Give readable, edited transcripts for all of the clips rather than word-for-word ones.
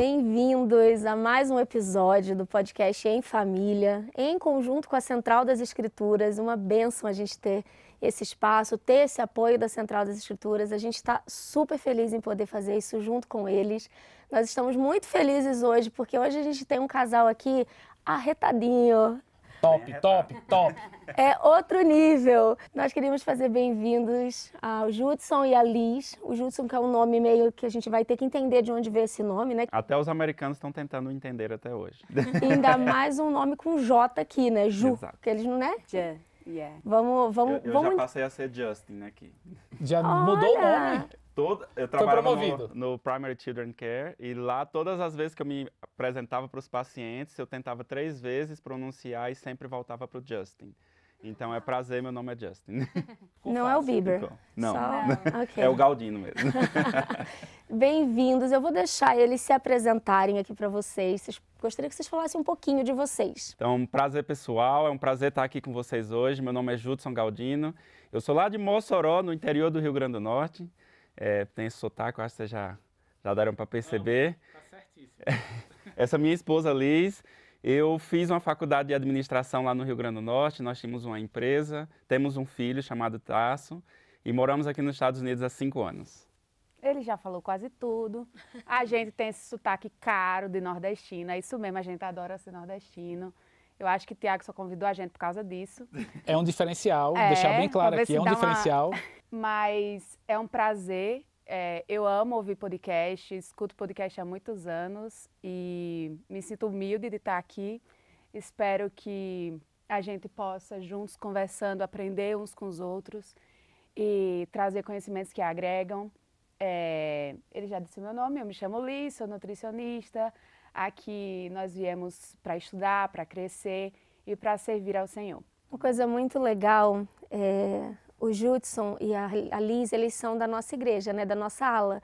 Bem-vindos a mais um episódio do podcast Em Família, em conjunto com a Central das Escrituras. Uma bênção a gente ter esse espaço, ter esse apoio da Central das Escrituras. A gente está super feliz em poder fazer isso junto com eles. Nós estamos muito felizes hoje, porque hoje a gente tem um casal aqui arretadinho. Top. É outro nível. Nós queríamos fazer bem-vindos ao Judson e a Liz. O Judson, que é um nome meio que a gente vai ter que entender de onde veio esse nome, né? Até os americanos estão tentando entender até hoje. E ainda mais um nome com J aqui, né? Ju. Exato. Que eles não, né? Yeah. Vamos. Eu já passei a ser Justin aqui. Já mudou o nome? Eu trabalhava promovido. no Primary Children Care e lá todas as vezes que eu me apresentava para os pacientes, eu tentava 3 vezes pronunciar e sempre voltava para o Justin. Então é prazer, meu nome é Justin. Não é o Bieber. Então, não, Ok. é o Galdino mesmo. Bem-vindos. Eu vou deixar eles se apresentarem aqui para vocês. Gostaria que vocês falassem um pouquinho de vocês. Então, prazer pessoal, é um prazer estar aqui com vocês hoje. Meu nome é Judson Galdino. Eu sou lá de Mossoró, no interior do Rio Grande do Norte. Tem esse sotaque, eu acho que vocês já deram para perceber. Tá certíssimo. Essa minha esposa Liz, eu fiz uma faculdade de administração lá no Rio Grande do Norte, nós tínhamos uma empresa, temos um filho chamado Tasso e moramos aqui nos Estados Unidos há 5 anos. Ele já falou quase tudo. A gente tem esse sotaque caro de nordestino, é isso mesmo, a gente adora ser nordestino. Eu acho que o Tiago só convidou a gente por causa disso. É um diferencial, deixar bem claro aqui, é um diferencial. Mas é um prazer, eu amo ouvir podcast, escuto podcast há muitos anos e me sinto humilde de estar aqui. Espero que a gente possa, juntos, conversando, aprender uns com os outros e trazer conhecimentos que agregam. Ele já disse meu nome, eu me chamo Liz, sou nutricionista. Aqui nós viemos para estudar, para crescer e para servir ao Senhor. Uma coisa muito legal, o Judson e a Liz, eles são da nossa igreja, né, da nossa ala.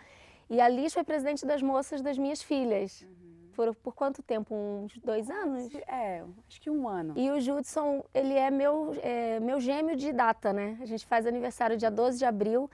E a Liz foi presidente das moças das minhas filhas. Por quanto tempo? Uns 2 anos? Acho que 1 ano. E o Judson, ele é meu gêmeo de data, né? A gente faz aniversário dia 12 de abril.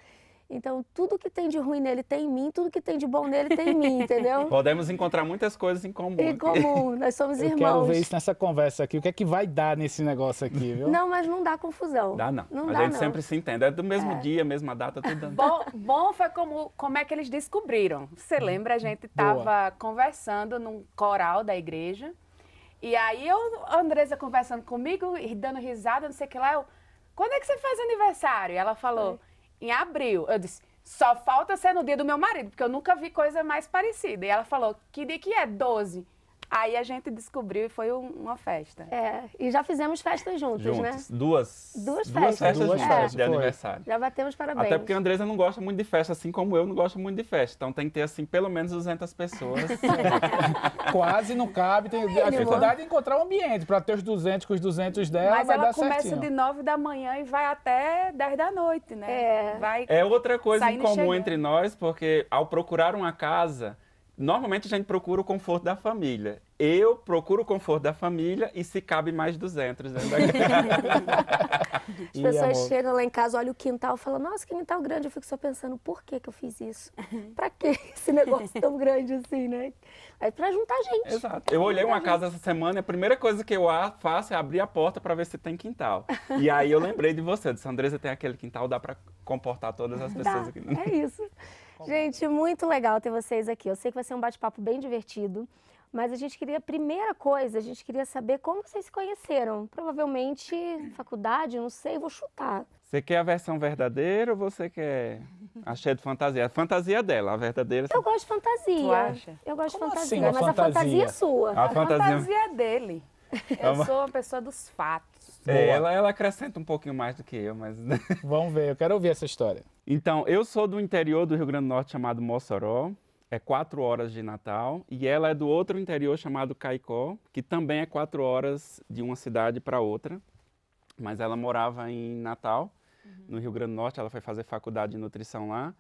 Então, tudo que tem de ruim nele tem em mim, tudo que tem de bom nele tem em mim, entendeu? Podemos encontrar muitas coisas em comum. Em comum, nós somos Eu irmãos. quero ver isso nessa conversa aqui, o que é que vai dar nesse negócio aqui, viu? Não, mas não dá confusão. Dá não, Não a dá, gente não. sempre se entende, é do mesmo dia, mesma data, tudo. Bom foi como é que eles descobriram. Você lembra, a gente estava conversando num coral da igreja, e aí a Andressa conversando comigo, e dando risada, não sei o que lá, quando é que você faz aniversário? E ela falou, em abril. Eu disse, só falta ser no dia do meu marido, porque eu nunca vi coisa mais parecida. E ela falou, que dia que é? 12. Aí a gente descobriu e foi uma festa. E já fizemos festas juntos, né? Duas festas juntas de aniversário. Já batemos parabéns. Até porque a Andressa não gosta muito de festa, assim como eu não gosto muito de festa. Então tem que ter, assim, pelo menos 200 pessoas. Quase não cabe, tem a dificuldade de encontrar um ambiente para ter os 200 com os 200 dela, mas vai ela dar começa certinho. de 9 da manhã e vai até 10 da noite, né? É outra coisa em saindo e comum chegando. entre nós, porque ao procurar uma casa, normalmente a gente procura o conforto da família. Eu procuro o conforto da família e se cabe mais 200 dentro da casa. As pessoas chegam lá em casa, olham o quintal e falam, nossa, que quintal grande. Eu fico só pensando, por que eu fiz isso? Pra que esse negócio tão grande assim, né? É pra juntar gente. Exato. Eu olhei uma casa essa semana e a primeira coisa que eu faço é abrir a porta para ver se tem quintal. E aí eu lembrei de você, eu disse, Andressa, tem aquele quintal, dá para comportar todas as pessoas aqui. É isso. Gente, muito legal ter vocês aqui. Eu sei que vai ser um bate-papo bem divertido, mas primeira coisa, a gente queria saber como vocês se conheceram. Provavelmente faculdade, não sei, vou chutar. Você quer a versão verdadeira ou você quer a cheia de fantasia? A fantasia é dela, a verdadeira... Eu gosto de fantasia. Tu acha? Eu gosto Como de fantasia, assim, mas a fantasia é sua. A fantasia é dele. Eu sou uma pessoa dos fatos. Ela acrescenta um pouquinho mais do que eu, mas... Vamos ver, eu quero ouvir essa história. Então, eu sou do interior do Rio Grande do Norte chamado Mossoró, é 4 horas de Natal, e ela é do outro interior chamado Caicó, que também é 4 horas de uma cidade para outra, mas ela morava em Natal, no Rio Grande do Norte, ela foi fazer faculdade de nutrição lá,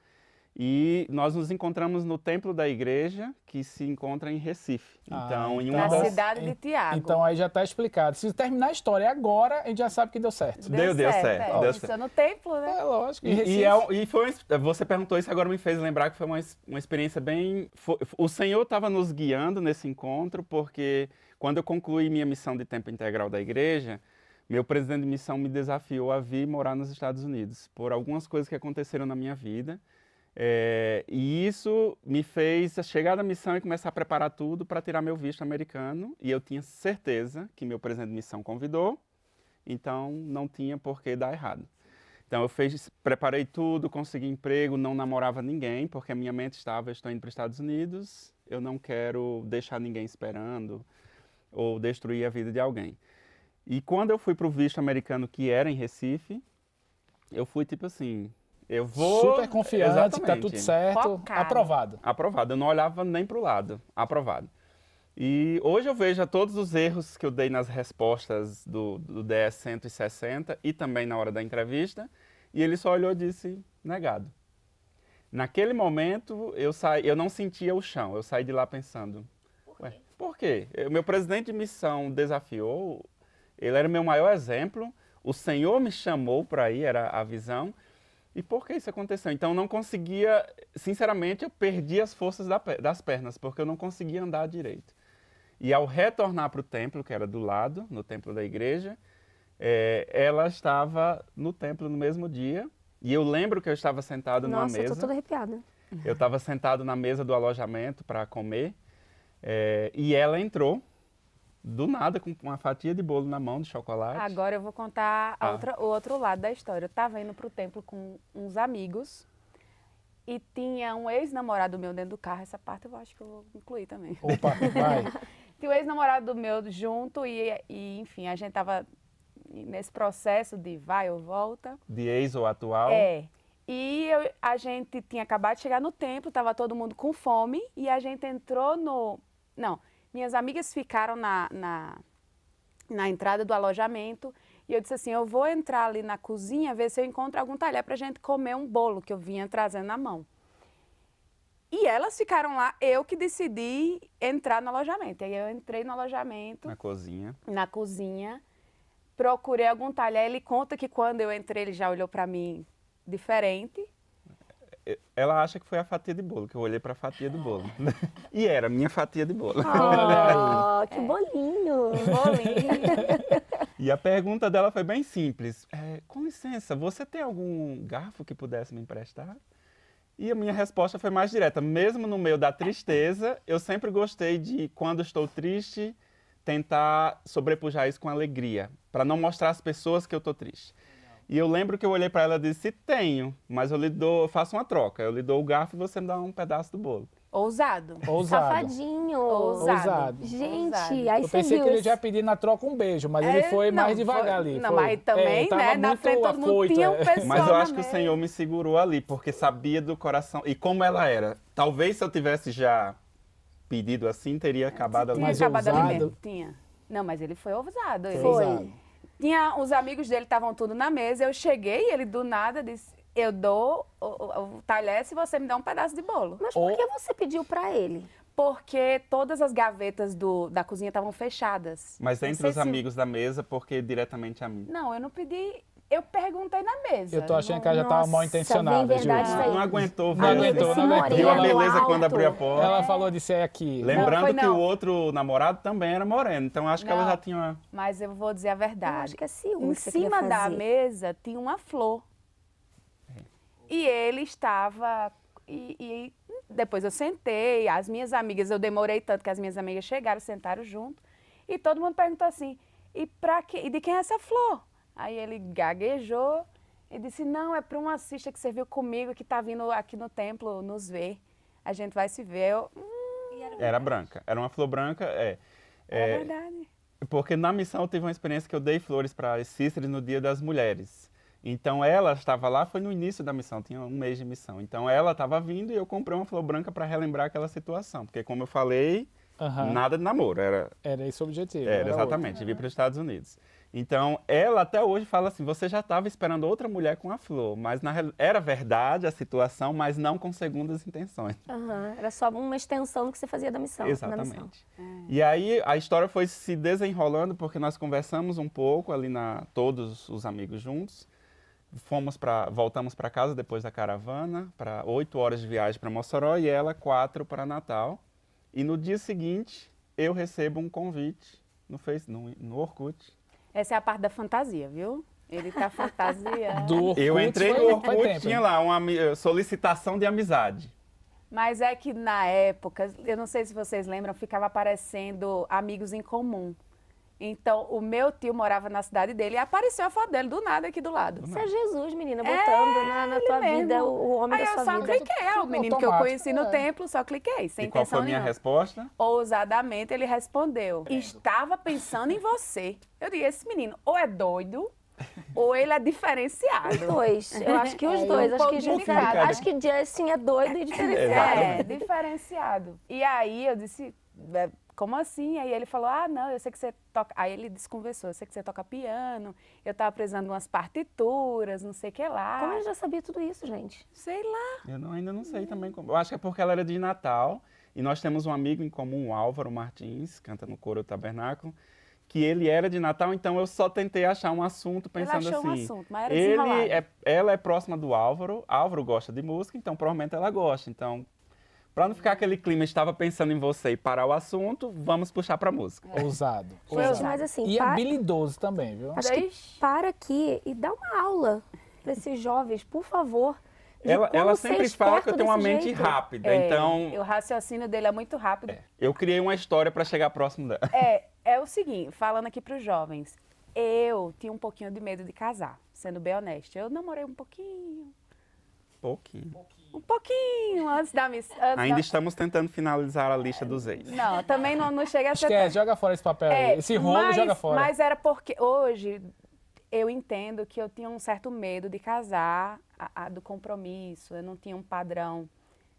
E nós nos encontramos no templo da igreja, que se encontra em Recife. Então, em uma Na das... cidade de Tiago. Então aí já está explicado. Se terminar a história agora, a gente já sabe que deu certo. Deu certo. É. Deu Isso certo. no templo, né? É lógico. E foi você perguntou isso, agora me fez lembrar que foi uma experiência bem... O Senhor estava nos guiando nesse encontro, porque quando eu concluí minha missão de tempo integral da igreja, meu presidente de missão me desafiou a vir morar nos Estados Unidos, por algumas coisas que aconteceram na minha vida. E isso me fez chegar na missão e começar a preparar tudo para tirar meu visto americano. E eu tinha certeza que meu presidente de missão convidou, então não tinha por que dar errado. Então eu preparei tudo, consegui emprego, não namorava ninguém, porque a minha mente estava, estou indo para os Estados Unidos, eu não quero deixar ninguém esperando ou destruir a vida de alguém. E quando eu fui para o visto americano, que era em Recife, eu fui tipo assim... Eu vou... Super confiante, que tá tudo certo. Focado. Aprovado. Aprovado. Eu não olhava nem para o lado. Aprovado. E hoje eu vejo todos os erros que eu dei nas respostas do DS 160 e também na hora da entrevista. E ele só olhou e disse, negado. Naquele momento, eu não sentia o chão. Eu saí de lá pensando, ué, por quê? O meu presidente de missão desafiou, ele era o meu maior exemplo, o Senhor me chamou para ir, era a visão. E por que isso aconteceu? Então eu não conseguia, sinceramente, eu perdi as forças das pernas, porque eu não conseguia andar direito. E ao retornar para o templo, que era do lado, no templo da igreja, ela estava no templo no mesmo dia. E eu lembro que eu estava sentado numa mesa. Nossa, eu tô toda arrepiada. Eu estava sentado na mesa do alojamento para comer. E ela entrou, do nada, com uma fatia de bolo na mão, de chocolate. Agora eu vou contar o outro lado da história. Eu estava indo para o templo com uns amigos e tinha um ex-namorado meu dentro do carro. Essa parte eu acho que eu vou incluir também. Opa, vai. Tinha um ex-namorado meu junto e, enfim, a gente estava nesse processo de vai ou volta. De ex ou atual? E a gente tinha acabado de chegar no templo, estava todo mundo com fome e a gente entrou no... Não, minhas amigas ficaram na entrada do alojamento e eu disse assim, eu vou entrar ali na cozinha, ver se eu encontro algum talher para a gente comer um bolo que eu vinha trazendo na mão. E elas ficaram lá, eu que decidi entrar no alojamento. Aí eu entrei no alojamento. Na cozinha. Na cozinha. Procurei algum talher. Ele conta que quando eu entrei, ele já olhou para mim diferente. Ela acha que foi a fatia de bolo, que eu olhei para a fatia do bolo. E era a minha fatia de bolo. Oh, que bolinho! Bolinho. E a pergunta dela foi bem simples. Com licença, você tem algum garfo que pudesse me emprestar? E a minha resposta foi mais direta. Mesmo no meio da tristeza, eu sempre gostei de, quando estou triste, tentar sobrepujar isso com alegria, para não mostrar às pessoas que eu estou triste. E eu lembro que eu olhei para ela e disse, tenho, mas eu faço uma troca. Eu lhe dou o garfo e você me dá um pedaço do bolo. Ousado. Safadinho. Ousado. Gente, Ousado. aí Eu você pensei viu que ele esse- já pediu na troca um beijo, mas ele foi mais devagar ali. Não, foi. mas também, tava né? Na muito frente todo mundo afoito, tinha um pessoal Mas eu na acho que o mesa. Senhor me segurou ali, porque sabia do coração. E como ela era. Talvez se eu tivesse já pedido assim, teria acabado ali. Tinha Mas acabado ali ousado. mesmo. Tinha. Não, mas ele foi ousado. Ele... Foi. Ousado. Tinha, os amigos dele estavam tudo na mesa, eu cheguei, ele do nada disse, eu dou o talher se você me der um pedaço de bolo. Mas por que você pediu pra ele? Porque todas as gavetas da cozinha estavam fechadas. Mas Não entre sei os se- amigos da mesa, porque diretamente a mim. Não, eu não pedi, eu perguntei na mesa. Eu tô achando que ela já Nossa, tava mal intencionada, vem verdade Ju. isso aí. Não aguentou, Não ver. aguentou, Esse não aguentou. Viu a moreno beleza quando alto. abriu a porta. Ela falou de ser aqui. Lembrando foi que não. o outro namorado também era moreno, então acho que ela Não. já tinha uma... Mas eu vou dizer a Eu verdade. acho que é ciúme Em que você queria cima da fazer. mesa tinha uma flor. E ele estava... E depois eu sentei, as minhas amigas, eu demorei tanto que as minhas amigas chegaram, sentaram junto. E todo mundo perguntou assim, e de quem é essa flor? Aí ele gaguejou e disse, não, é para uma cista que serviu comigo, que está vindo aqui no templo nos ver. A gente vai se ver. Era branca, era uma flor branca, É verdade. Porque na missão eu tive uma experiência que eu dei flores para as Cíceres no Dia das Mulheres. Então ela estava lá, foi no início da missão, tinha um mês de missão. Então ela estava vindo e eu comprei uma flor branca para relembrar aquela situação. Porque como eu falei, Aham. nada de namoro, era Era esse o objetivo. Era, era exatamente, vir para os Estados Unidos. Então, ela até hoje fala assim, você já estava esperando outra mulher com a Flor, mas era verdade a situação, mas não com segundas intenções. Aham, era só uma extensão do que você fazia da missão. Da missão. Exatamente. E aí a história foi se desenrolando porque nós conversamos um pouco ali todos os amigos juntos. Voltamos para casa depois da caravana, para 8 horas de viagem para Mossoró e ela 4 para Natal. E no dia seguinte eu recebo um convite no Orkut. Essa é a parte da fantasia, viu? Ele tá fantasiando. Do Orkut, Eu entrei no Orkut, tempo, tinha hein? lá uma solicitação de amizade. Mas é que na época, eu não sei se vocês lembram, ficava aparecendo amigos em comum. Então, o meu tio morava na cidade dele e apareceu a foto dele do nada aqui do lado. Isso é Jesus, menina, botando na tua vida, o homem Aí da eu sua só vida. cliquei, é o menino que eu conheci no templo, só cliquei, sem E qual foi intenção a minha nenhuma. resposta? Ousadamente ele respondeu, estava pensando em você. Eu disse, esse menino ou é doido, ou ele é diferenciado. Os dois, eu acho que os dois. Acho que, acho que Justin é doido e diferenciado. É, diferenciado. E aí eu disse, como assim? Aí ele falou, não, eu sei que você toca... Aí ele desconversou, eu sei que você toca piano, eu tava precisando de umas partituras, não sei o que lá. Como ele já sabia tudo isso, gente? Sei lá. Eu ainda não sei também como. Eu acho que é porque ela era de Natal e nós temos um amigo em comum, o Álvaro Martins, canta no coro do Tabernáculo, que ele era de Natal, então eu só tentei achar um assunto pensando Ele achou assim. um assunto, mas era desenrolado. Ela é próxima do Álvaro gosta de música, então provavelmente ela gosta. Então, para não ficar aquele clima, estava pensando em você e parar o assunto, vamos puxar para música. Ousado. Gente, ousado. mas assim, E habilidoso também, viu? acho que para aqui e dá uma aula para esses jovens, por favor. de Ela como sempre ser fala que eu esperto tenho uma desse mente jeito. rápida, então O raciocínio dele é muito rápido. eu criei uma história para chegar próximo dela. É o seguinte, falando aqui para os jovens, eu tinha um pouquinho de medo de casar, sendo bem honesta. Eu namorei um pouquinho antes da missão. Ainda estamos tentando finalizar a lista dos ex. Não, também não chega a ser... Esquece, joga fora esse papel aí. Esse rolo joga fora. Mas era porque hoje eu entendo que eu tinha um certo medo de casar, do compromisso. Eu não tinha um padrão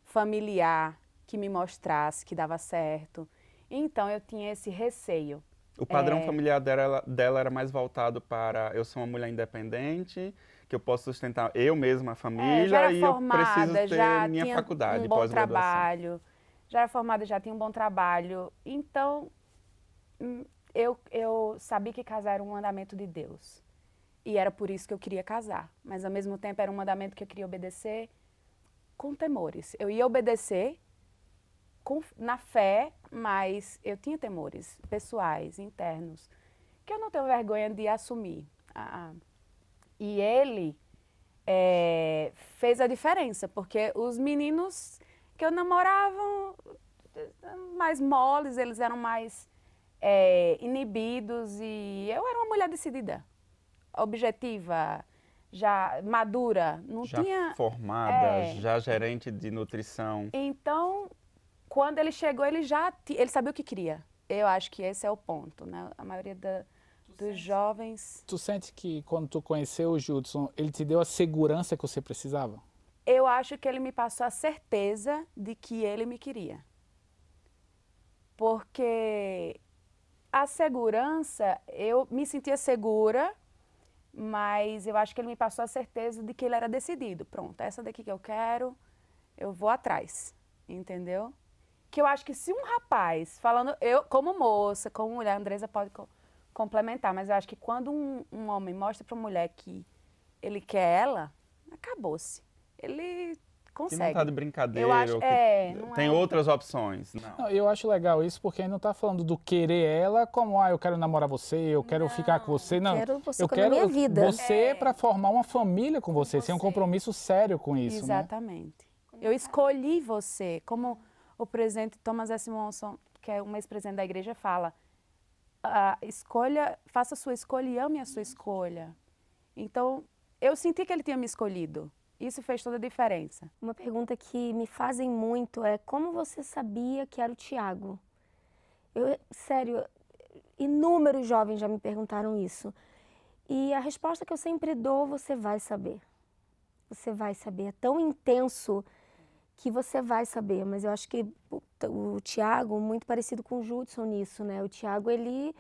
familiar que me mostrasse que dava certo. Então eu tinha esse receio. O padrão familiar dela era mais voltado para eu sou uma mulher independente, que eu posso sustentar eu mesma a família já era e formada, eu preciso ter já minha tinha faculdade, um bom pós-graduação. trabalho. Já era formada, já tinha um bom trabalho. Então, eu sabia que casar era um mandamento de Deus. E era por isso que eu queria casar. Mas, ao mesmo tempo, era um mandamento que eu queria obedecer com temores. Eu ia obedecer na fé, mas eu tinha temores pessoais, internos, que eu não tenho vergonha de assumir. E ele fez a diferença, porque os meninos que eu namorava, mais moles, eles eram mais inibidos, e eu era uma mulher decidida, objetiva, já madura, não Já tinha... formada, já gerente de nutrição. Então, quando ele chegou, ele sabia o que queria. Eu acho que esse é o ponto, né? A maioria dos jovens... Tu sente que quando tu conheceu o Judson, ele te deu a segurança que você precisava? Eu acho que ele me passou a certeza de que ele me queria. Porque a segurança, eu me sentia segura, mas eu acho que ele me passou a certeza de que ele era decidido. Pronto, essa daqui que eu quero, eu vou atrás, entendeu? Que eu acho que se um rapaz, falando, eu como moça, como mulher, a Andresa pode complementar, mas eu acho que quando um homem mostra para uma mulher que ele quer ela, acabou-se. Ele consegue. Se não tá de brincadeira, Eu acho, ou que não tem é- outras opções. Não, eu acho legal isso porque aí não tá falando do querer ela como, eu quero namorar você, eu quero ficar com você. Não, quero você eu na quero minha vida. você para formar uma família com você, sem um compromisso sério com isso, né? Exatamente. Eu escolhi você, como o presidente Thomas S. Monson, que é um ex-presidente da igreja, fala, faça a sua escolha e ame a sua escolha. Então, eu senti que ele tinha me escolhido. Isso fez toda a diferença. Uma pergunta que me fazem muito é como você sabia que era o Tiago? Sério, inúmeros jovens já me perguntaram isso. E a resposta que eu sempre dou, você vai saber. Você vai saber. É tão intenso que você vai saber. Mas eu acho que o Tiago, muito parecido com o Judson nisso, né? O Tiago, ele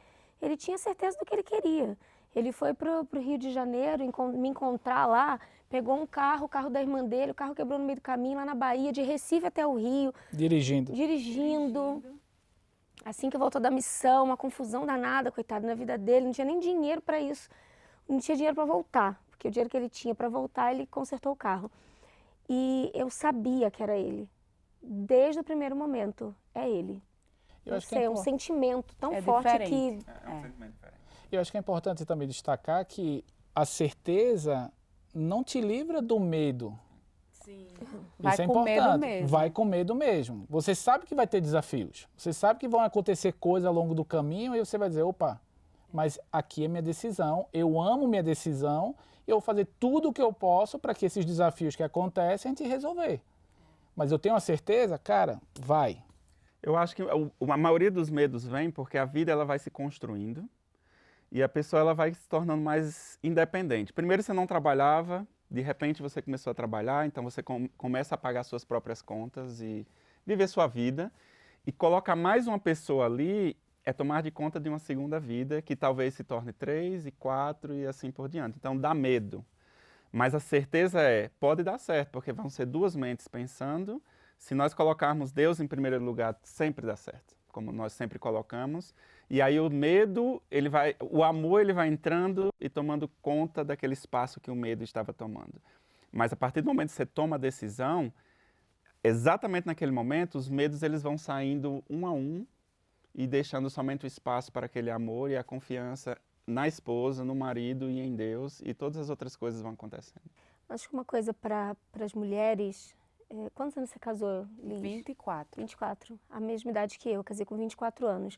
tinha certeza do que ele queria. Ele foi pro Rio de Janeiro me encontrar lá, pegou um carro, o carro da irmã dele, o carro quebrou no meio do caminho, lá na Bahia, de Recife até o Rio. Dirigindo. Assim que voltou da missão, uma confusão danada, coitado, na vida dele, não tinha nem dinheiro para isso, não tinha dinheiro para voltar, porque o dinheiro que ele tinha para voltar, ele consertou o carro. E eu sabia que era ele, desde o primeiro momento, é ele. Eu acho que é um sentimento tão forte diferente. É um sentimento diferente. Eu acho que é importante também destacar que a certeza não te livra do medo. Sim. Isso é importante. Vai com medo mesmo. Você sabe que vai ter desafios. Você sabe que vão acontecer coisas ao longo do caminho e você vai dizer, opa, mas aqui é minha decisão, eu amo minha decisão, eu vou fazer tudo o que eu posso para que esses desafios que acontecem a gente resolver. Mas eu tenho a certeza, cara, vai. Eu acho que a maioria dos medos vem porque a vida ela vai se construindo e a pessoa ela vai se tornando mais independente. Primeiro você não trabalhava, de repente você começou a trabalhar, então você começa a pagar suas próprias contas e viver sua vida. E colocar mais uma pessoa ali é tomar de conta de uma segunda vida que talvez se torne 3 e 4 e assim por diante. Então dá medo. Mas a certeza pode dar certo, porque vão ser duas mentes pensando. Se nós colocarmos Deus em primeiro lugar, sempre dá certo, como nós sempre colocamos. E aí o medo, o amor ele vai entrando e tomando conta daquele espaço que o medo estava tomando. Mas a partir do momento que você toma a decisão, exatamente naquele momento, os medos eles vão saindo um a um e deixando somente o espaço para aquele amor e a confiança na esposa, no marido e em Deus, e todas as outras coisas vão acontecendo. Acho que uma coisa para as mulheres... Quantos anos você casou, Liz? 24. 24, a mesma idade que eu casei com 24 anos.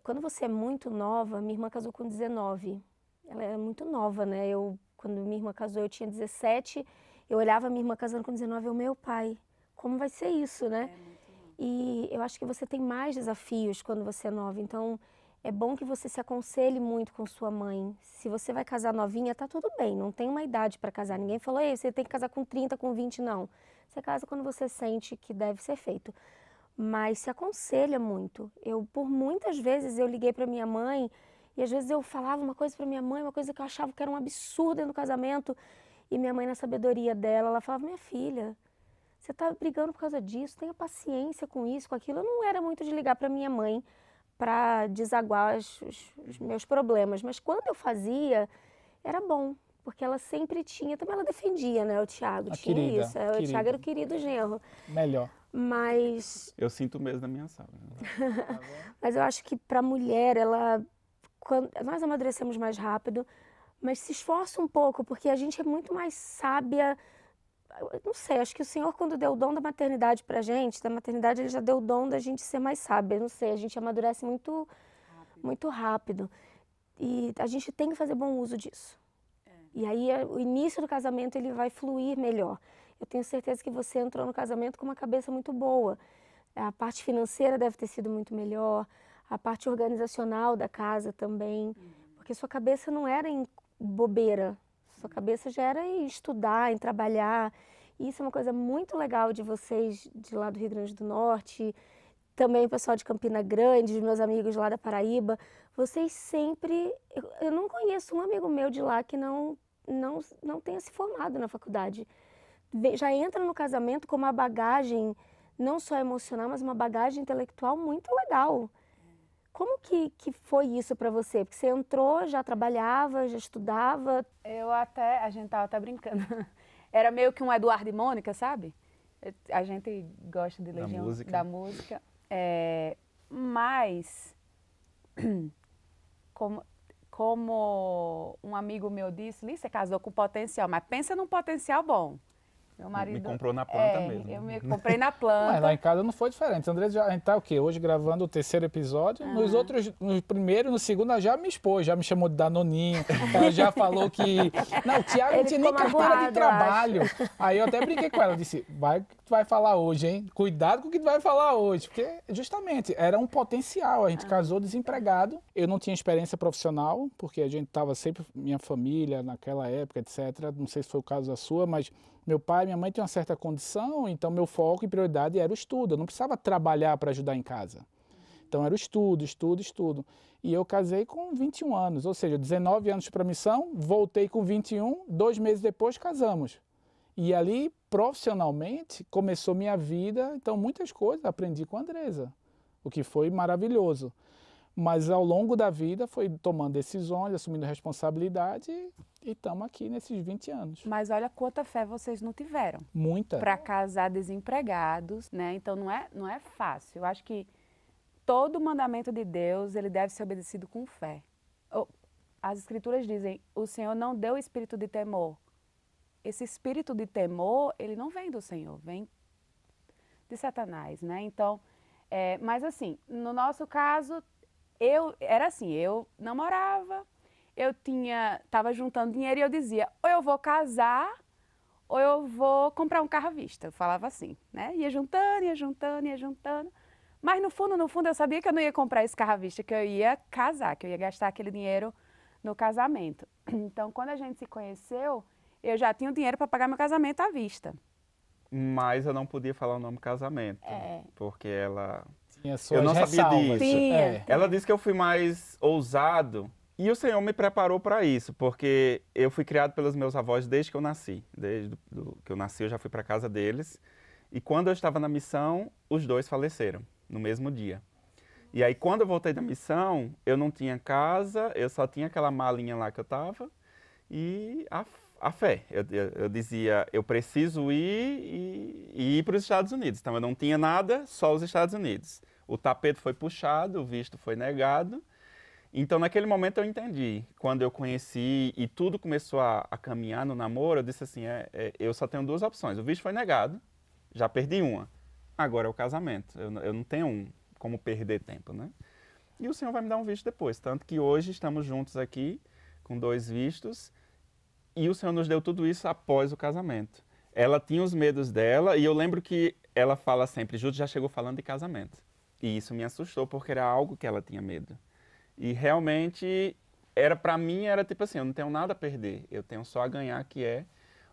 Quando você é muito nova, minha irmã casou com 19. Ela era muito nova, né? Quando minha irmã casou, eu tinha 17. Eu olhava minha irmã casando com 19, meu pai, como vai ser isso, né? E eu acho que você tem mais desafios quando você é nova. Então, é bom que você se aconselhe muito com sua mãe. Se você vai casar novinha, tá tudo bem, não tem uma idade para casar. Ninguém falou, ei, você tem que casar com 30, com 20, não. Você casa quando você sente que deve ser feito. Mas se aconselha muito. Por muitas vezes, eu liguei para minha mãe e às vezes eu falava uma coisa para minha mãe, uma coisa que eu achava que era um absurdo dentro do casamento. E minha mãe, na sabedoria dela, ela falava, minha filha, você tá brigando por causa disso, tenha paciência com isso, com aquilo. Eu não era muito de ligar para minha mãe para desaguar os meus problemas. Mas quando eu fazia, era bom, porque ela sempre tinha, também ela defendia, né, o Thiago, tinha querida, isso. O Thiago era o querido genro. Melhor. Mas... Eu sinto mesmo na minha sala. Mas eu acho que para a mulher, nós amadurecemos mais rápido, mas se esforça um pouco, porque a gente é muito mais sábia. Não sei, acho que o Senhor, quando deu o dom da maternidade pra gente, da maternidade, Ele já deu o dom da gente ser mais sábia. Não sei, a gente amadurece muito rápido. E a gente tem que fazer bom uso disso. E aí, o início do casamento, ele vai fluir melhor. Eu tenho certeza que você entrou no casamento com uma cabeça muito boa. A parte financeira deve ter sido muito melhor, a parte organizacional da casa também. Porque sua cabeça não era em bobeira. Sua cabeça já era em estudar, em trabalhar. E isso é uma coisa muito legal de vocês de lá do Rio Grande do Norte, também o pessoal de Campina Grande, os meus amigos lá da Paraíba. Vocês sempre... Eu não conheço um amigo meu de lá que não tenha se formado na faculdade. Já entra no casamento com uma bagagem, não só emocional, mas uma bagagem intelectual muito legal. Como que foi isso para você? Porque você entrou, já trabalhava, já estudava. A gente tava até brincando. Era meio que um Eduardo e Mônica, sabe? A gente gosta de Legião, da música. Mas, como um amigo meu disse, Liz, você casou com potencial, mas pensa num potencial bom. Meu marido... Me comprou na planta mesmo. Eu me comprei na planta. Mas lá em casa não foi diferente. André, a gente tá o quê? Hoje gravando o 3º episódio. Nos outros, no primeiro, no segundo, ela já me expôs, já me chamou de Danoninho. Ela já falou que... Não, o Thiago não tinha nem carteira de trabalho. Aí eu até brinquei com ela. Eu disse, vai que tu vai falar hoje, hein? Cuidado com o que tu vai falar hoje. Porque, justamente, era um potencial. A gente casou desempregado. Eu não tinha experiência profissional, porque a gente tava sempre... Minha família, naquela época, etc. Não sei se foi o caso da sua, mas... Meu pai e minha mãe tinham uma certa condição, então meu foco e prioridade era o estudo. Eu não precisava trabalhar para ajudar em casa. Então era estudo, estudo, estudo. E eu casei com 21 anos, ou seja, 19 anos para a missão, voltei com 21, 2 meses depois casamos. E ali, profissionalmente, começou minha vida, então muitas coisas aprendi com a Andresa, o que foi maravilhoso. Mas ao longo da vida foi tomando decisões, assumindo responsabilidade e estamos aqui nesses 20 anos. Mas olha quanta fé vocês não tiveram. Muita. Para casar desempregados, né? Então não é fácil. Eu acho que todo mandamento de Deus, ele deve ser obedecido com fé. As escrituras dizem, o Senhor não deu o espírito de temor. Esse espírito de temor, ele não vem do Senhor, vem de Satanás, né? Então, mas assim, no nosso caso, era assim, eu namorava, eu estava juntando dinheiro e eu dizia, ou eu vou casar, ou eu vou comprar um carro à vista. Eu falava assim, né? Ia juntando, ia juntando, ia juntando. Mas no fundo, eu sabia que eu não ia comprar esse carro à vista, que eu ia casar, que eu ia gastar aquele dinheiro no casamento. Então, quando a gente se conheceu, eu já tinha o dinheiro para pagar meu casamento à vista. Mas eu não podia falar o nome casamento, porque ela... Eu não sabia disso. Ela disse que eu fui mais ousado e o Senhor me preparou para isso, porque eu fui criado pelos meus avós desde que eu nasci. Desde que eu nasci, eu já fui para casa deles. E quando eu estava na missão, os dois faleceram no mesmo dia. E aí, quando eu voltei da missão, eu não tinha casa, eu só tinha aquela malinha lá que eu estava e a fé. Eu dizia, eu preciso ir e ir para os Estados Unidos. Então, eu não tinha nada, só os Estados Unidos. O tapete foi puxado, o visto foi negado. Então, naquele momento, eu entendi. Quando eu conheci e tudo começou a caminhar no namoro, eu disse assim, eu só tenho 2 opções. O visto foi negado, já perdi uma. Agora é o casamento. Eu não tenho como perder tempo, né? E o Senhor vai me dar um visto depois. Tanto que hoje estamos juntos aqui, com 2 vistos. E o Senhor nos deu tudo isso após o casamento. Ela tinha os medos dela e eu lembro que ela fala sempre, Júlio já chegou falando de casamento. E isso me assustou porque era algo que ela tinha medo. E realmente, para mim, era tipo assim, eu não tenho nada a perder, eu tenho só a ganhar, que é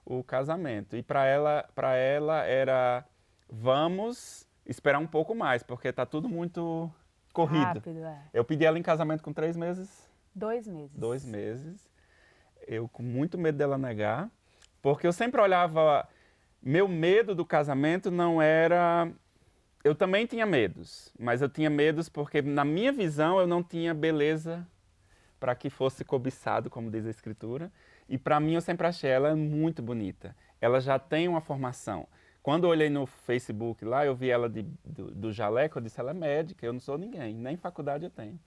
o casamento. E para ela era, vamos esperar um pouco mais, porque está tudo muito corrido. Rápido, Eu pedi ela em casamento com 3 meses. 2 meses. 2 meses. Eu com muito medo dela negar, porque eu sempre olhava, meu medo do casamento não era... Eu também tinha medos, mas eu tinha medos porque na minha visão eu não tinha beleza para que fosse cobiçado, como diz a Escritura, e para mim eu sempre achei ela muito bonita. Ela já tem uma formação. Quando eu olhei no Facebook lá, eu vi ela do jaleco, eu disse, ela é médica, eu não sou ninguém, nem faculdade eu tenho.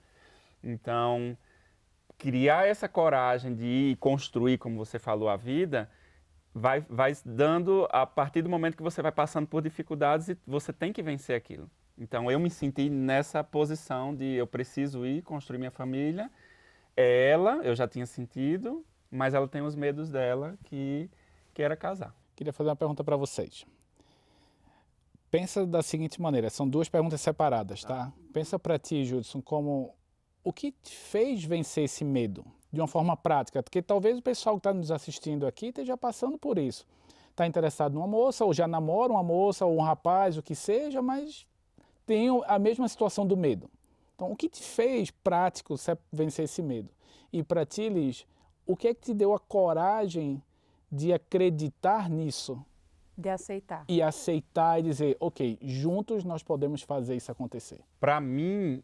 Então... criar essa coragem de ir construir, como você falou, a vida, vai dando a partir do momento que você vai passando por dificuldades e você tem que vencer aquilo. Então, eu me senti nessa posição de eu preciso ir construir minha família. Ela, eu já tinha sentido, mas ela tem os medos dela, que era casar. Queria fazer uma pergunta para vocês. Pensa da seguinte maneira, são 2 perguntas separadas, tá? Pensa para ti, Judson, como... o que te fez vencer esse medo, de uma forma prática? Porque talvez o pessoal que está nos assistindo aqui esteja passando por isso. Está interessado numa moça, ou já namora uma moça, ou um rapaz, o que seja, mas tem a mesma situação do medo. Então, o que te fez prático vencer esse medo? E para ti, Liz, o que é que te deu a coragem de acreditar nisso? De aceitar. E aceitar e dizer, ok, juntos nós podemos fazer isso acontecer. Para mim...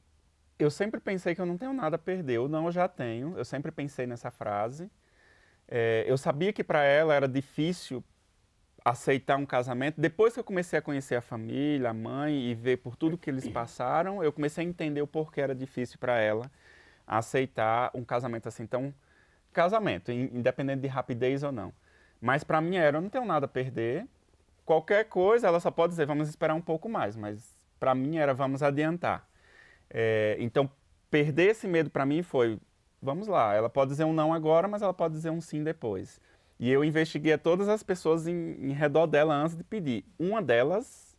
eu sempre pensei que eu não tenho nada a perder, ou não, eu já tenho. Eu sempre pensei nessa frase. Eu sabia que para ela era difícil aceitar um casamento. Depois que eu comecei a conhecer a família, a mãe, e ver por tudo que eles passaram, eu comecei a entender o porquê era difícil para ela aceitar um casamento assim. Então, casamento, independente de rapidez ou não. Mas para mim eu não tenho nada a perder. Qualquer coisa, ela só pode dizer, vamos esperar um pouco mais. Mas para mim era, vamos adiantar. Então, perder esse medo para mim foi, vamos lá, ela pode dizer um não agora, mas ela pode dizer um sim depois. E eu investiguei todas as pessoas em redor dela antes de pedir. Uma delas,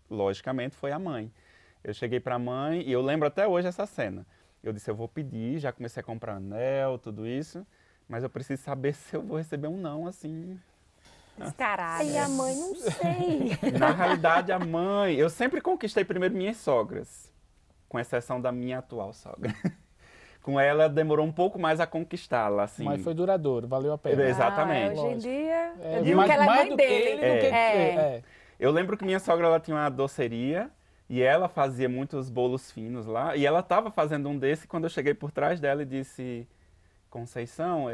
logicamente, foi a mãe. Eu cheguei para a mãe e eu lembro até hoje essa cena. Eu disse, eu vou pedir, já comecei a comprar anel, tudo isso, mas eu preciso saber se eu vou receber um não, assim... Descarada. E a mãe, não sei. Na realidade, a mãe... Eu sempre conquistei primeiro minhas sogras. com exceção da minha atual sogra. Com ela, demorou um pouco mais a conquistá-la, assim. Mas foi duradouro, valeu a pena. Exatamente. Hoje em dia, eu E digo que ela é mais mãe do que dele. ele do que Eu lembro que minha sogra, ela tinha uma doceria e ela fazia muitos bolos finos lá. E ela estava fazendo um desse quando eu cheguei por trás dela e disse: Conceição,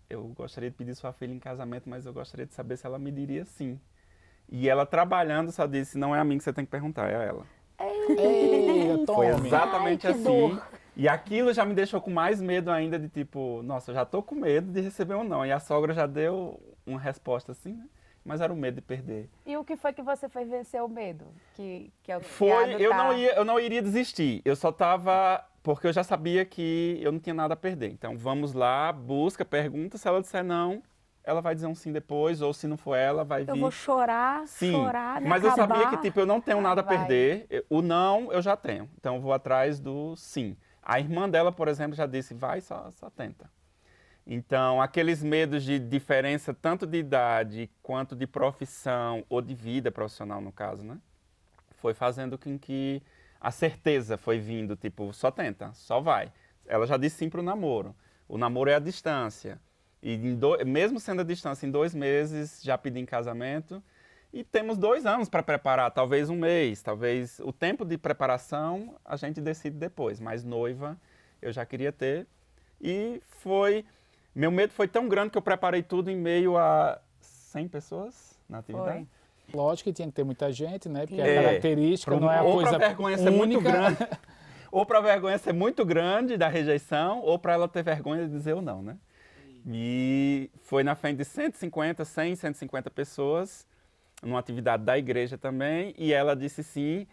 eu gostaria de pedir sua filha em casamento, mas eu gostaria de saber se ela me diria sim. E ela trabalhando só disse: não é a mim que você tem que perguntar, é a ela. Ei, Foi exatamente Ai, que assim. dor. E aquilo já me deixou com mais medo ainda de tipo, nossa, eu já tô com medo de receber um não. E a sogra já deu uma resposta assim, né? Mas era o medo de perder. E o que foi que você fez vencer o medo? Que é o que Foi, eu adotar? não iria desistir. Eu só tava, porque eu já sabia que eu não tinha nada a perder. Então vamos lá, busca, pergunta, se ela disser não, ela vai dizer um sim depois, ou se não for ela, vai vir. Eu vou chorar, Sim, chorar, me mas eu acabar. sabia que tipo, eu não tenho nada a Vai. perder. O não eu já tenho. Então eu vou atrás do sim. A irmã dela, por exemplo, já disse, vai, só tenta. Então, aqueles medos de diferença tanto de idade quanto de profissão ou de vida profissional, no caso, né? Foi fazendo com que a certeza foi vindo, tipo, só tenta, só vai. Ela já disse sim para o namoro. O namoro é a distância. E mesmo sendo a distância, em 2 meses já pedi em casamento. E temos 2 anos para preparar, talvez 1 mês, talvez o tempo de preparação a gente decide depois. Mas noiva eu já queria ter. E meu medo foi tão grande que eu preparei tudo em meio a 100 pessoas na atividade. Foi. Lógico que tinha que ter muita gente, né? Porque É. a característica não é a coisa Ou para vergonha ser muito única. grande, ou para vergonha ser muito grande da rejeição, ou para ela ter vergonha de dizer ou não, né? E foi na frente de 150, 100, 150 pessoas, numa atividade da igreja também, e ela disse sim.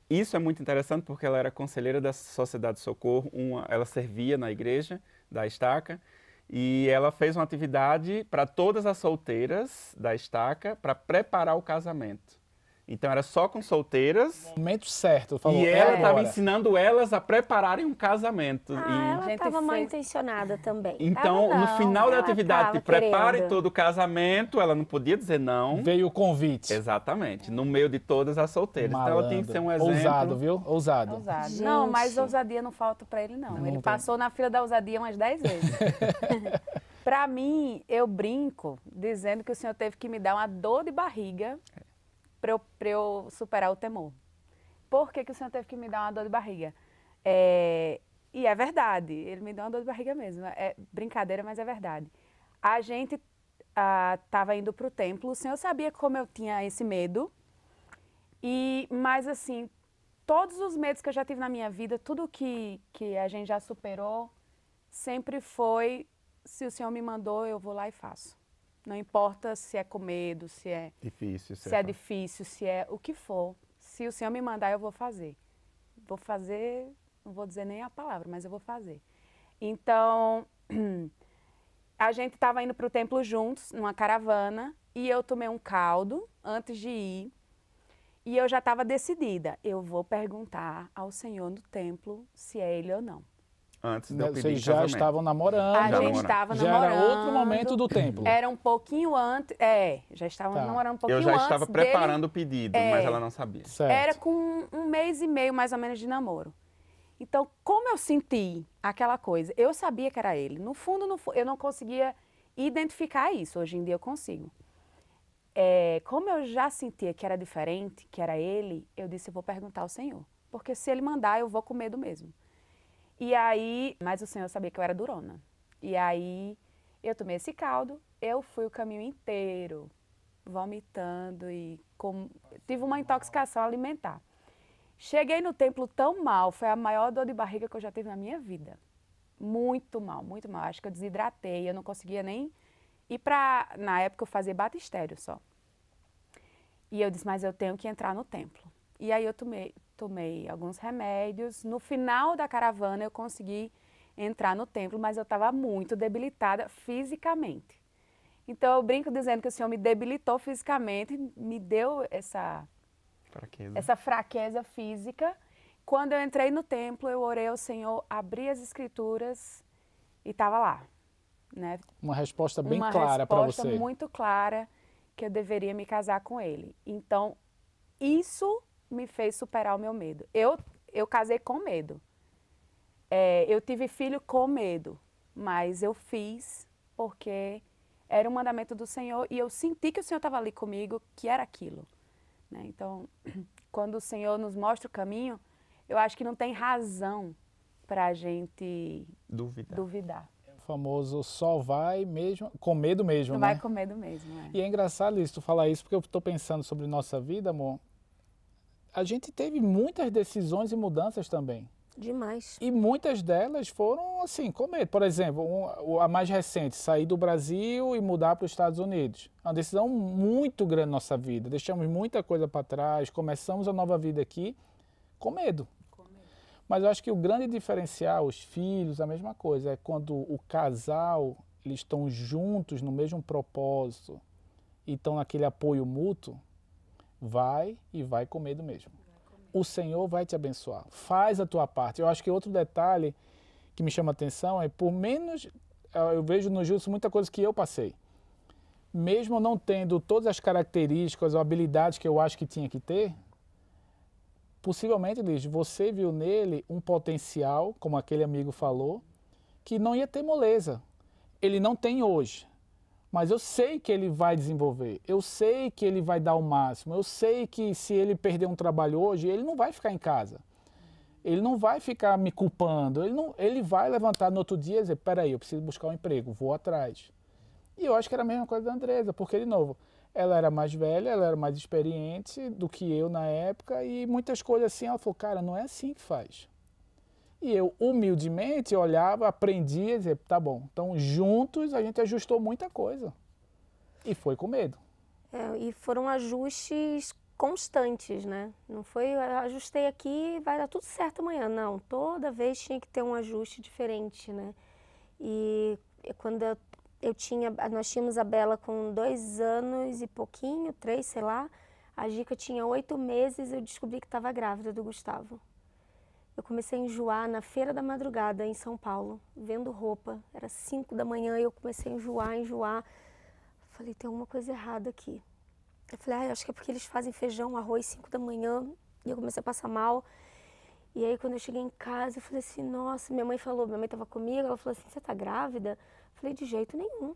Isso é muito interessante porque ela era conselheira da Sociedade de Socorro, ela servia na igreja da Estaca, e ela fez uma atividade para todas as solteiras da Estaca para preparar o casamento. Então era só com solteiras. Momento certo, falou. E ela estava agora. ensinando elas a prepararem um casamento. Ela Gente, estava mal fez- intencionada também. Então, Tava no não, final da ela atividade, tava prepare querendo. todo o casamento, ela não podia dizer não. Veio o convite. Exatamente, no meio de todas as solteiras. Então ela tinha que ser um exemplo. Ousado, viu? Ousado. Ousado. Gente. Não, mas ousadia não falta pra ele, não. Não Ele tem. passou na fila da ousadia umas 10 vezes. Pra mim, eu brinco dizendo que o senhor teve que me dar uma dor de barriga pra eu superar o temor. Por que o senhor teve que me dar uma dor de barriga? E é verdade, ele me deu uma dor de barriga mesmo. É brincadeira, mas é verdade. A gente estava indo para o templo, o senhor sabia como eu tinha esse medo. Mas assim, todos os medos que eu já tive na minha vida, tudo que a gente já superou, sempre foi, se o senhor me mandou, eu vou lá e faço. Não importa se é com medo, se é Difícil. se é difícil, se é o que for. Se o senhor me mandar, eu vou fazer. Vou fazer, não vou dizer nem a palavra, mas eu vou fazer. Então, a gente estava indo para o templo juntos, numa caravana, e eu tomei um caldo antes de ir. E eu já estava decidida, eu vou perguntar ao Senhor no templo se é ele ou não. Antes de eu pedir Vocês já casamento. estavam namorando. A Já gente namorando. estava Já namorando. era outro momento do templo. Era um pouquinho antes, já estávamos Tá. namorando um pouquinho Eu já antes estava dele. preparando o pedido, mas ela não sabia. Certo. Era com 1 mês e meio, mais ou menos, de namoro. Então, como eu senti aquela coisa, eu sabia que era ele. No fundo, eu não conseguia identificar isso. Hoje em dia eu consigo. Como eu já sentia que era diferente, que era ele, eu disse, eu vou perguntar ao Senhor. Porque se ele mandar, eu vou com medo mesmo. E aí, mas o Senhor sabia que eu era durona. E aí, eu tomei esse caldo, eu fui o caminho inteiro vomitando e tive uma intoxicação alimentar. Cheguei no templo tão mal, foi a maior dor de barriga que eu já tive na minha vida. Muito mal, muito mal. Acho que eu desidratei, eu não conseguia nem ir pra... Na época eu fazia batistério só. E eu disse, mas eu tenho que entrar no templo. E aí eu tomei alguns remédios. No final da caravana eu consegui entrar no templo, mas eu estava muito debilitada fisicamente. Então eu brinco dizendo que o Senhor me debilitou fisicamente, me deu essa fraqueza física. Quando eu entrei no templo, eu orei ao Senhor, abri as escrituras e estava lá. Né? Uma resposta bem clara para você. Uma resposta muito clara que eu deveria me casar com ele. Então, isso me fez superar o meu medo. Eu eu casei com medo. Eu tive filho com medo, mas eu fiz porque era um mandamento do Senhor e eu senti que o Senhor estava ali comigo, que era aquilo. Né? Então, quando o Senhor nos mostra o caminho, eu acho que não tem razão para a gente duvidar. O famoso só vai mesmo, com medo mesmo, Não né? vai com medo mesmo, é. E é engraçado isso, tu falar isso, porque eu estou pensando sobre nossa vida, amor. A gente teve muitas decisões e mudanças também. Demais. E muitas delas foram assim, com medo. Por exemplo, a mais recente, sair do Brasil e mudar para os Estados Unidos. É uma decisão muito grande na nossa vida. Deixamos muita coisa para trás, começamos a nova vida aqui com medo. Mas eu acho que o grande diferencial, os filhos, a mesma coisa, é quando o casal, eles estão juntos no mesmo propósito e estão naquele apoio mútuo, vai com medo mesmo. O Senhor vai te abençoar. Faz a tua parte. Eu acho que outro detalhe que me chama a atenção é, por menos, eu vejo no Gilson muita coisa que eu passei. Mesmo não tendo todas as características ou habilidades que eu acho que tinha que ter, possivelmente, Liz, você viu nele um potencial, como aquele amigo falou, que não ia ter moleza. Ele não tem hoje, mas eu sei que ele vai desenvolver, eu sei que ele vai dar o máximo, eu sei que se ele perder um trabalho hoje, ele não vai ficar em casa. Ele não vai ficar me culpando, ele vai levantar no outro dia e dizer, peraí, eu preciso buscar um emprego, vou atrás. E eu acho que era a mesma coisa da Andresa, porque, de novo, ela era mais velha, ela era mais experiente do que eu na época e muitas coisas assim, ela falou, cara, não é assim que faz. E eu, humildemente, olhava, aprendia e dizia, tá bom. Então, juntos, a gente ajustou muita coisa. E foi com medo. E foram ajustes constantes, né? Não foi, ajustei aqui, vai dar tudo certo amanhã. Não, toda vez tinha que ter um ajuste diferente, né? E quando nós tínhamos a Bela com 2 anos e pouquinho, 3, sei lá. A Gica tinha 8 meses, eu descobri que estava grávida do Gustavo. Eu comecei a enjoar na feira da madrugada em São Paulo, vendo roupa. Era 5 da manhã e eu comecei a enjoar. Falei, tem alguma coisa errada aqui. Eu falei, acho que é porque eles fazem feijão, arroz 5 da manhã. E eu comecei a passar mal. E aí quando eu cheguei em casa, eu falei assim, nossa, minha mãe estava comigo, ela falou assim, você tá grávida? Eu falei, de jeito nenhum.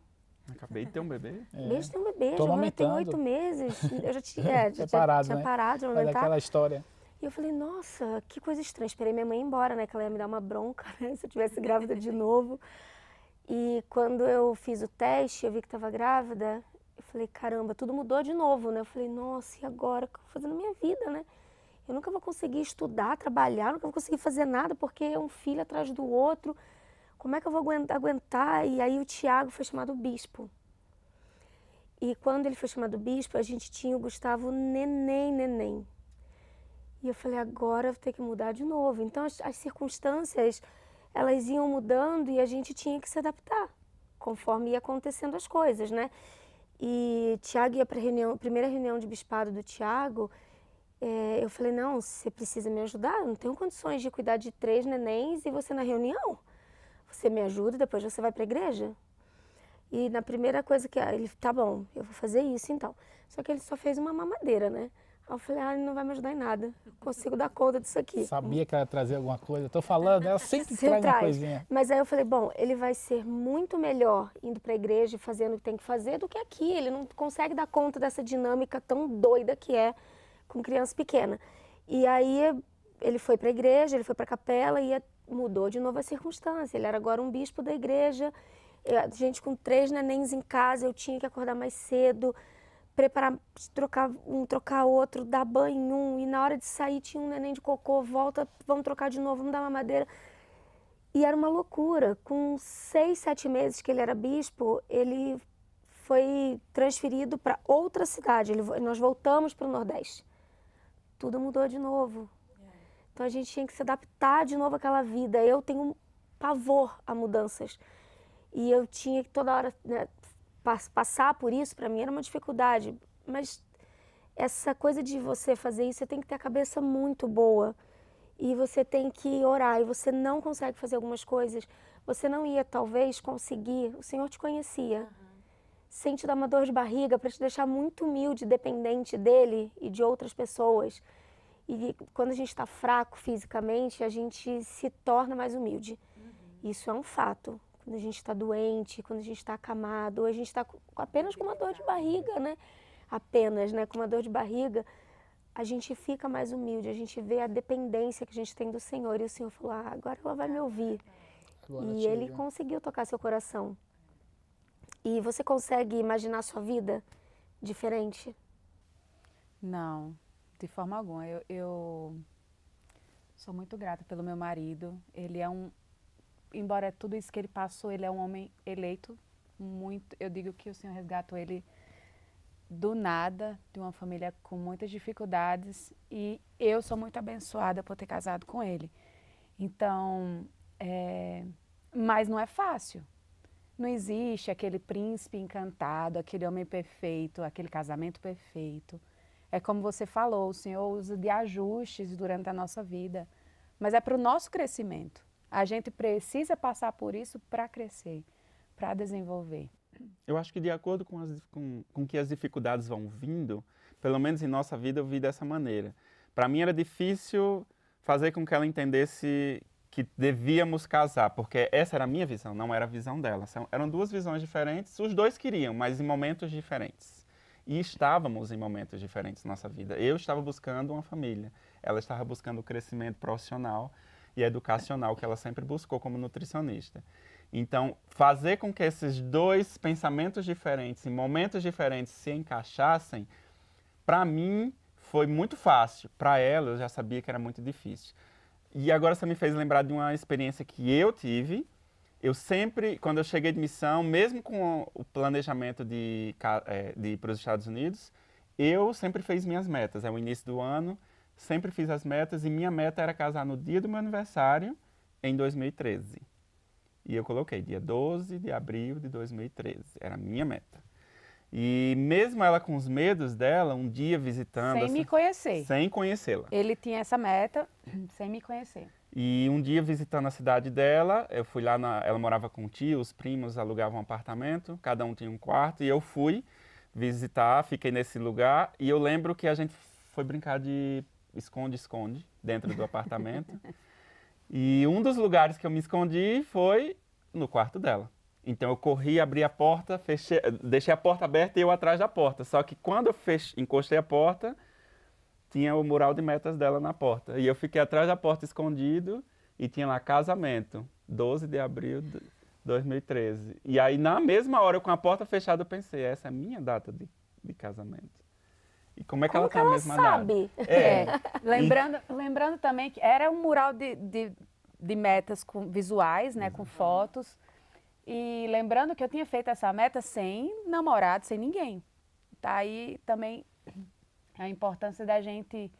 Acabei de ter um bebê. Acabei de ter um bebê, Tô já tem amamentando. 8 meses. Eu já tinha parado, tinha né? parado de Olha amamentar. aquela história. E eu falei, nossa, que coisa estranha. Esperei minha mãe ir embora, né? Que ela ia me dar uma bronca, né? Se eu tivesse grávida de novo. E quando eu fiz o teste, eu vi que estava grávida. Eu falei, caramba, tudo mudou de novo, né? Eu falei, nossa, e agora? O que eu vou fazer na minha vida, né? Eu nunca vou conseguir estudar, trabalhar, nunca vou conseguir fazer nada, porque é um filho atrás do outro. Como é que eu vou aguentar? E aí o Tiago foi chamado bispo. E quando ele foi chamado bispo, a gente tinha o Gustavo neném. E eu falei, agora eu vou ter que mudar de novo. Então as circunstâncias, elas iam mudando e a gente tinha que se adaptar, conforme ia acontecendo as coisas, né? E Tiago ia para a primeira reunião de bispado do Tiago, eu falei, não, você precisa me ajudar, eu não tenho condições de cuidar de 3 nenéns e você na reunião. Você me ajuda e depois você vai para a igreja? E na primeira coisa que ele, tá bom, eu vou fazer isso então. Só que ele só fez uma mamadeira, né? Aí eu falei, ele não vai me ajudar em nada, consigo dar conta disso aqui. Sabia que ela ia trazer alguma coisa, tô falando, ela sempre traz uma coisinha. Mas aí eu falei, bom, ele vai ser muito melhor indo para a igreja e fazendo o que tem que fazer do que aqui. Ele não consegue dar conta dessa dinâmica tão doida que é com criança pequena. E aí ele foi para a igreja, ele foi para a capela e mudou de novo a circunstância. Ele era agora um bispo da igreja, a gente com 3 nenéns em casa, eu tinha que acordar mais cedo, preparar, trocar outro, dar banho em um, e na hora de sair tinha um neném de cocô, volta, vamos trocar de novo, vamos dar mamadeira. E era uma loucura. Com 6, 7 meses que ele era bispo, ele foi transferido para outra cidade, nós voltamos para o Nordeste. Tudo mudou de novo. Então a gente tinha que se adaptar de novo àquela vida. Eu tenho um pavor a mudanças. E eu tinha que toda hora, né, passar por isso, para mim era uma dificuldade. Mas essa coisa de você fazer isso, você tem que ter a cabeça muito boa. E você tem que orar. E você não consegue fazer algumas coisas. Você não ia, talvez, conseguir. O Senhor te conhecia. Sem te dar uma dor de barriga, para te deixar muito humilde, dependente dele e de outras pessoas. E quando a gente está fraco fisicamente, a gente se torna mais humilde. Isso é um fato. Quando a gente está doente, quando a gente está acamado, ou a gente está apenas com uma dor de barriga, né? Apenas, né? Com uma dor de barriga, a gente fica mais humilde, a gente vê a dependência que a gente tem do Senhor. E o Senhor falou, agora ela vai me ouvir. E Ele conseguiu tocar seu coração. E você consegue imaginar a sua vida diferente? Não, de forma alguma. Eu sou muito grata pelo meu marido. Ele é embora tudo isso que ele passou, ele é um homem eleito. Eu digo que o Senhor resgatou ele do nada, de uma família com muitas dificuldades. E eu sou muito abençoada por ter casado com ele. Então, mas não é fácil. Não existe aquele príncipe encantado, aquele homem perfeito, aquele casamento perfeito. É como você falou, o Senhor usa de ajustes durante a nossa vida, mas é para o nosso crescimento. A gente precisa passar por isso para crescer, para desenvolver. Eu acho que de acordo com que as dificuldades vão vindo, pelo menos em nossa vida eu vi dessa maneira. Para mim era difícil fazer com que ela entendesse que devíamos casar, porque essa era a minha visão, não era a visão dela. Eram duas visões diferentes, os dois queriam, mas em momentos diferentes. E estávamos em momentos diferentes na nossa vida. Eu estava buscando uma família, ela estava buscando o crescimento profissional e educacional que ela sempre buscou como nutricionista. Então, fazer com que esses dois pensamentos diferentes, em momentos diferentes, se encaixassem, para mim foi muito fácil. Para ela, eu já sabia que era muito difícil. E agora você me fez lembrar de uma experiência que eu tive. Eu sempre, quando eu cheguei de missão, mesmo com o planejamento de ir para os Estados Unidos, eu sempre fiz minhas metas. É o início do ano, sempre fiz as metas e minha meta era casar no dia do meu aniversário, em 2013. E eu coloquei dia 12 de abril de 2013. Era a minha meta. E mesmo ela com os medos dela, um dia visitando... Sem me conhecer. Sem conhecê-la. Ele tinha essa meta sem me conhecer. E um dia visitando a cidade dela, eu fui lá, ela morava com tios, primos, alugavam um apartamento, cada um tinha um quarto, e eu fui visitar, fiquei nesse lugar, e eu lembro que a gente foi brincar de esconde-esconde dentro do apartamento. E um dos lugares que eu me escondi foi no quarto dela. Então eu corri, abri a porta, deixei a porta aberta e eu atrás da porta. Só que quando eu encostei a porta, tinha o mural de metas dela na porta. E eu fiquei atrás da porta escondido e tinha lá casamento, 12 de abril de 2013. E aí na mesma hora, com a porta fechada, eu pensei, essa é a minha data de casamento. E como é que ela tem a mesma sabe? data? Lembrando também que era um mural de metas visuais, né, com fotos. E lembrando que eu tinha feito essa meta sem namorado, sem ninguém. Tá aí também a importância da gente,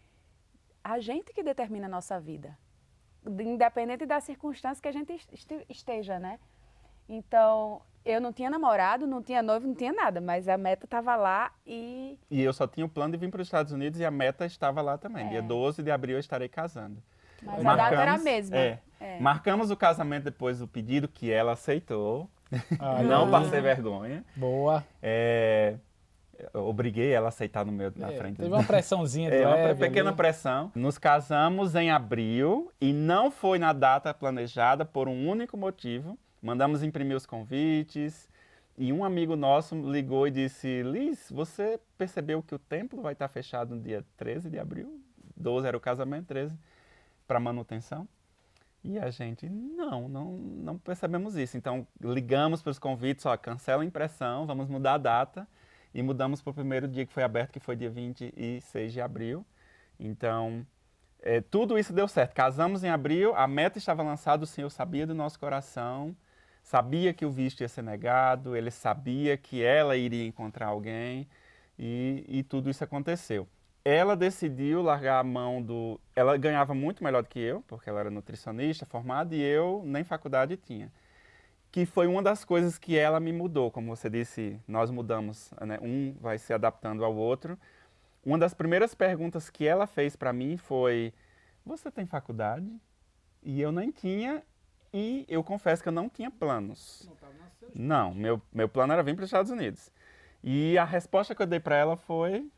a gente que determina a nossa vida, independente das circunstâncias que a gente esteja, né? Então, eu não tinha namorado, não tinha noivo, não tinha nada, mas a meta estava lá e... E eu só tinha o plano de vir para os Estados Unidos e a meta estava lá também. Dia 12 de abril eu estarei casando. Mas a data era a mesma. Marcamos o casamento depois do pedido que ela aceitou. Não passei vergonha. Boa. Eu obriguei ela a aceitar na frente. Teve uma pressãozinha de uma leve pequena ali. pressão. Nos casamos em abril e não foi na data planejada por um único motivo. Mandamos imprimir os convites e um amigo nosso ligou e disse: Liz, você percebeu que o templo vai estar fechado no dia 13 de abril? 12 era o casamento, 13 para manutenção. E a gente, não percebemos isso. Então, ligamos para os convites, cancela a impressão, vamos mudar a data. E mudamos para o primeiro dia que foi aberto, que foi dia 26 de abril. Então, tudo isso deu certo. Casamos em abril, a meta estava lançada, o Senhor sabia do nosso coração, sabia que o visto ia ser negado, Ele sabia que ela iria encontrar alguém e tudo isso aconteceu. Ela decidiu largar a mão do... Ela ganhava muito melhor do que eu, porque ela era nutricionista formada e eu nem faculdade tinha. Que foi uma das coisas que ela me mudou, como você disse, nós mudamos, né? Um vai se adaptando ao outro. Uma das primeiras perguntas que ela fez para mim foi: você tem faculdade? E eu nem tinha, e eu confesso que eu não tinha planos. Não, meu plano era vir para os Estados Unidos. E a resposta que eu dei para ela foi: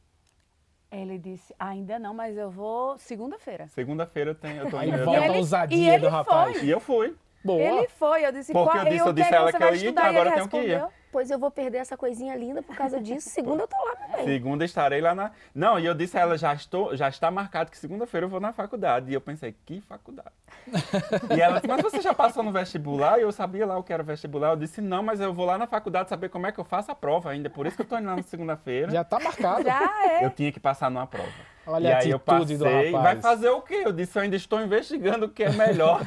Ele disse, ainda não, mas eu vou segunda-feira. Segunda-feira eu tô Aí indo. volta a ousadia do rapaz. E eu fui. Boa. Ele foi, eu disse, Porque eu disse a ela que eu ia, então agora eu tenho que ir. Pois eu vou perder essa coisinha linda por causa disso. Segunda eu tô lá também. Segunda estarei lá na... Não, e eu disse a ela, já está marcado que segunda-feira eu vou na faculdade. E eu pensei, que faculdade? E ela disse, mas você já passou no vestibular? E eu sabia lá o que era vestibular. Eu disse, não, mas eu vou lá na faculdade saber como é que eu faço a prova ainda. Por isso que eu tô indo lá na segunda-feira. Já tá marcado. Já é. Eu tinha que passar numa prova. Olha e a aí eu atitude do passei, rapaz. vai fazer o quê? Eu disse, eu ainda estou investigando o que é melhor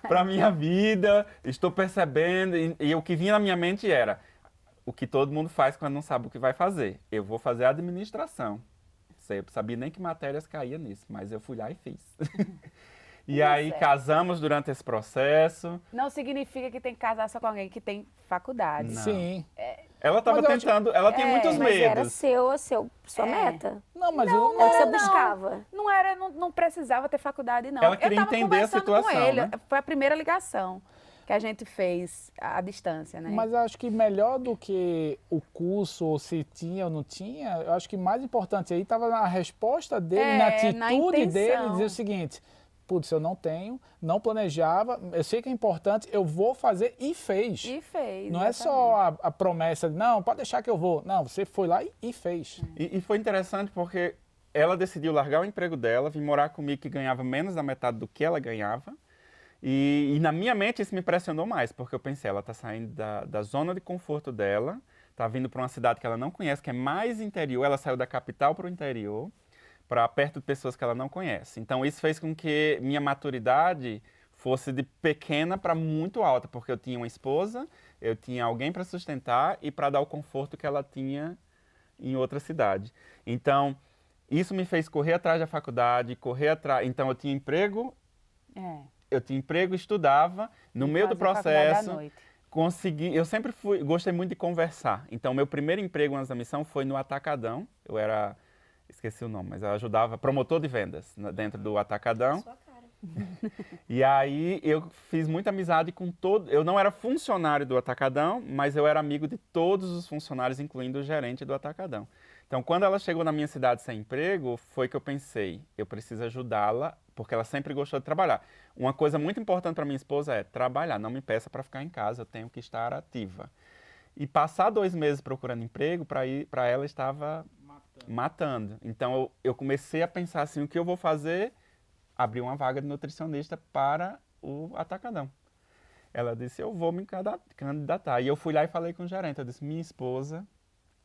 para minha vida, estou percebendo, e o que vinha na minha mente era o que todo mundo faz quando não sabe o que vai fazer. Eu vou fazer administração. Eu sabia nem que matérias caía nisso, mas eu fui lá e fiz. E aí casamos durante esse processo. Não significa que tem que casar só com alguém que tem faculdade. Não. Sim. Ela estava tentando, ela tinha muitos Mas era medos. sua meta? Não, mas É o que você buscava? Não era, não precisava ter faculdade, não. Ela queria eu tava entender a conversando situação, com ele. né? Foi a primeira ligação que a gente fez à distância, né? Mas eu acho que melhor do que o curso, ou se tinha ou não tinha, eu acho que mais importante aí estava na resposta dele, na atitude dele, dizer o seguinte, putz, eu não tenho, não planejava, eu sei que é importante, eu vou fazer e fez. E fez. Não é só a promessa de, não, pode deixar que eu vou. Não, você foi lá e fez. E foi interessante porque ela decidiu largar o emprego dela, vir morar comigo que ganhava menos da metade do que ela ganhava. E na minha mente isso me impressionou mais, porque eu pensei, ela está saindo da zona de conforto dela, está vindo para uma cidade que ela não conhece, que é mais interior, ela saiu da capital para o interior, para perto de pessoas que ela não conhece. Então isso fez com que minha maturidade fosse de pequena para muito alta, porque eu tinha uma esposa, eu tinha alguém para sustentar e para dar o conforto que ela tinha em outra cidade. Então isso me fez correr atrás da faculdade, correr atrás... Então eu tinha emprego... Eu tinha emprego, estudava, no meio do processo, consegui, eu sempre gostei muito de conversar. Então, meu primeiro emprego antes da missão foi no Atacadão. Eu era, esqueci o nome, mas eu ajudava, promotor de vendas dentro do Atacadão. Sua cara. E aí, eu fiz muita amizade com todo... Eu não era funcionário do Atacadão, mas eu era amigo de todos os funcionários, incluindo o gerente do Atacadão. Então, quando ela chegou na minha cidade sem emprego, foi que eu pensei, eu preciso ajudá-la, porque ela sempre gostou de trabalhar. Uma coisa muito importante para minha esposa é trabalhar, não me peça para ficar em casa, eu tenho que estar ativa. E passar 2 meses procurando emprego, para ela estava matando. Então, eu comecei a pensar assim, o que eu vou fazer? Abrir uma vaga de nutricionista para o Atacadão. Ela disse, eu vou me candidatar. E eu fui lá e falei com o gerente, eu disse, minha esposa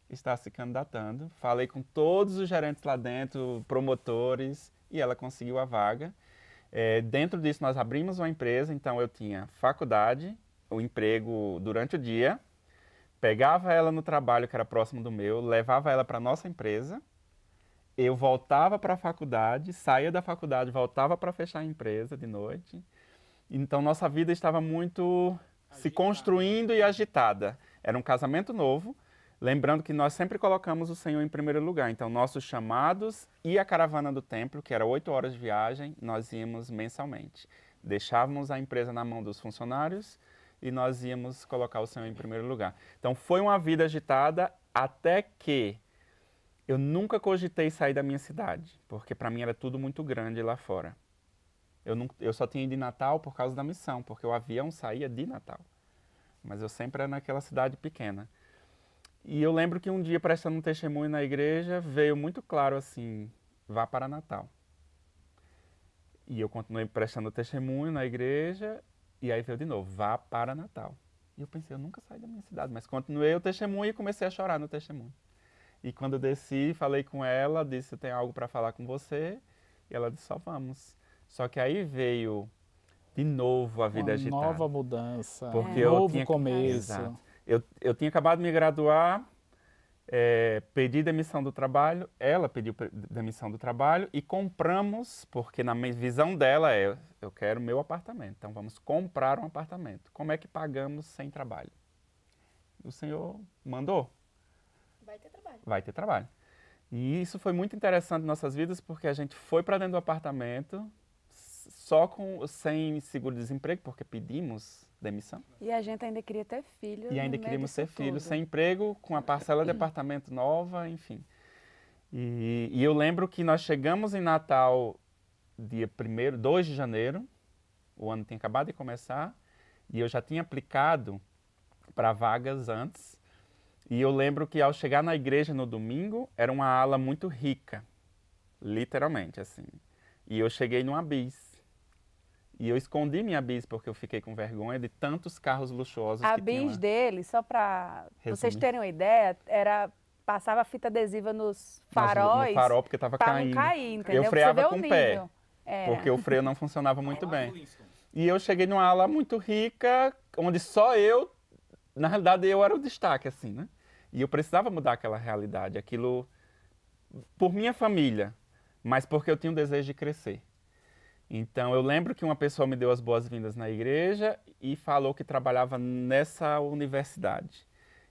está se candidatando. Falei com todos os gerentes lá dentro, promotores, e ela conseguiu a vaga. Dentro disso, nós abrimos uma empresa, então eu tinha faculdade, o emprego durante o dia, pegava ela no trabalho que era próximo do meu, levava ela para a nossa empresa, eu voltava para a faculdade, saía da faculdade, voltava para fechar a empresa de noite. Então, nossa vida estava muito se construindo e agitada. Era um casamento novo, lembrando que nós sempre colocamos o Senhor em primeiro lugar. Então, nossos chamados e a caravana do templo, que era 8 horas de viagem, nós íamos mensalmente. Deixávamos a empresa na mão dos funcionários e nós íamos colocar o Senhor em primeiro lugar. Então, foi uma vida agitada até que eu nunca cogitei sair da minha cidade, porque para mim era tudo muito grande lá fora. Eu só tinha ido de Natal por causa da missão, porque o avião saía de Natal. Mas eu sempre era naquela cidade pequena. E eu lembro que um dia, prestando um testemunho na igreja, veio muito claro assim, vá para Natal. E eu continuei prestando testemunho na igreja, e aí veio de novo, vá para Natal. E eu pensei, eu nunca saí da minha cidade, mas continuei o testemunho e comecei a chorar no testemunho. E quando eu desci, falei com ela, disse, eu tenho algo para falar com você. E ela disse, só vamos. Só que aí veio de novo a vida agitada. Nova mudança, porque novo começo. Exato. Eu tinha acabado de me graduar, pedi demissão do trabalho, ela pediu demissão do trabalho e compramos, porque na visão dela eu quero meu apartamento, então vamos comprar um apartamento. Como é que pagamos sem trabalho? O Senhor mandou. Vai ter trabalho. Vai ter trabalho. E isso foi muito interessante em nossas vidas, porque a gente foi para dentro do apartamento sem seguro-desemprego, porque pedimos demissão. E a gente ainda queria ter filho. E ainda queríamos ter filho, sem emprego, com a parcela de apartamento nova, enfim. E eu lembro que nós chegamos em Natal dia 2 de janeiro, o ano tinha acabado de começar, e eu já tinha aplicado para vagas antes. E eu lembro que ao chegar na igreja no domingo, era uma ala muito rica, literalmente, assim. E eu cheguei numa bis. E eu escondi minha bis porque eu fiquei com vergonha de tantos carros luxuosos A que tinha bis lá. dele, só para vocês Resumir. terem uma ideia, passava fita adesiva nos faróis No farol, porque estava para caindo. não cair, entendeu? Eu Pra você ver freava o com o pé, nível. porque o freio não funcionava muito bem. E eu cheguei numa ala muito rica, onde só eu, na realidade, eu era o destaque, assim, né? E eu precisava mudar aquela realidade, aquilo por minha família, mas porque eu tinha um desejo de crescer. Então, eu lembro que uma pessoa me deu as boas-vindas na igreja e falou que trabalhava nessa universidade.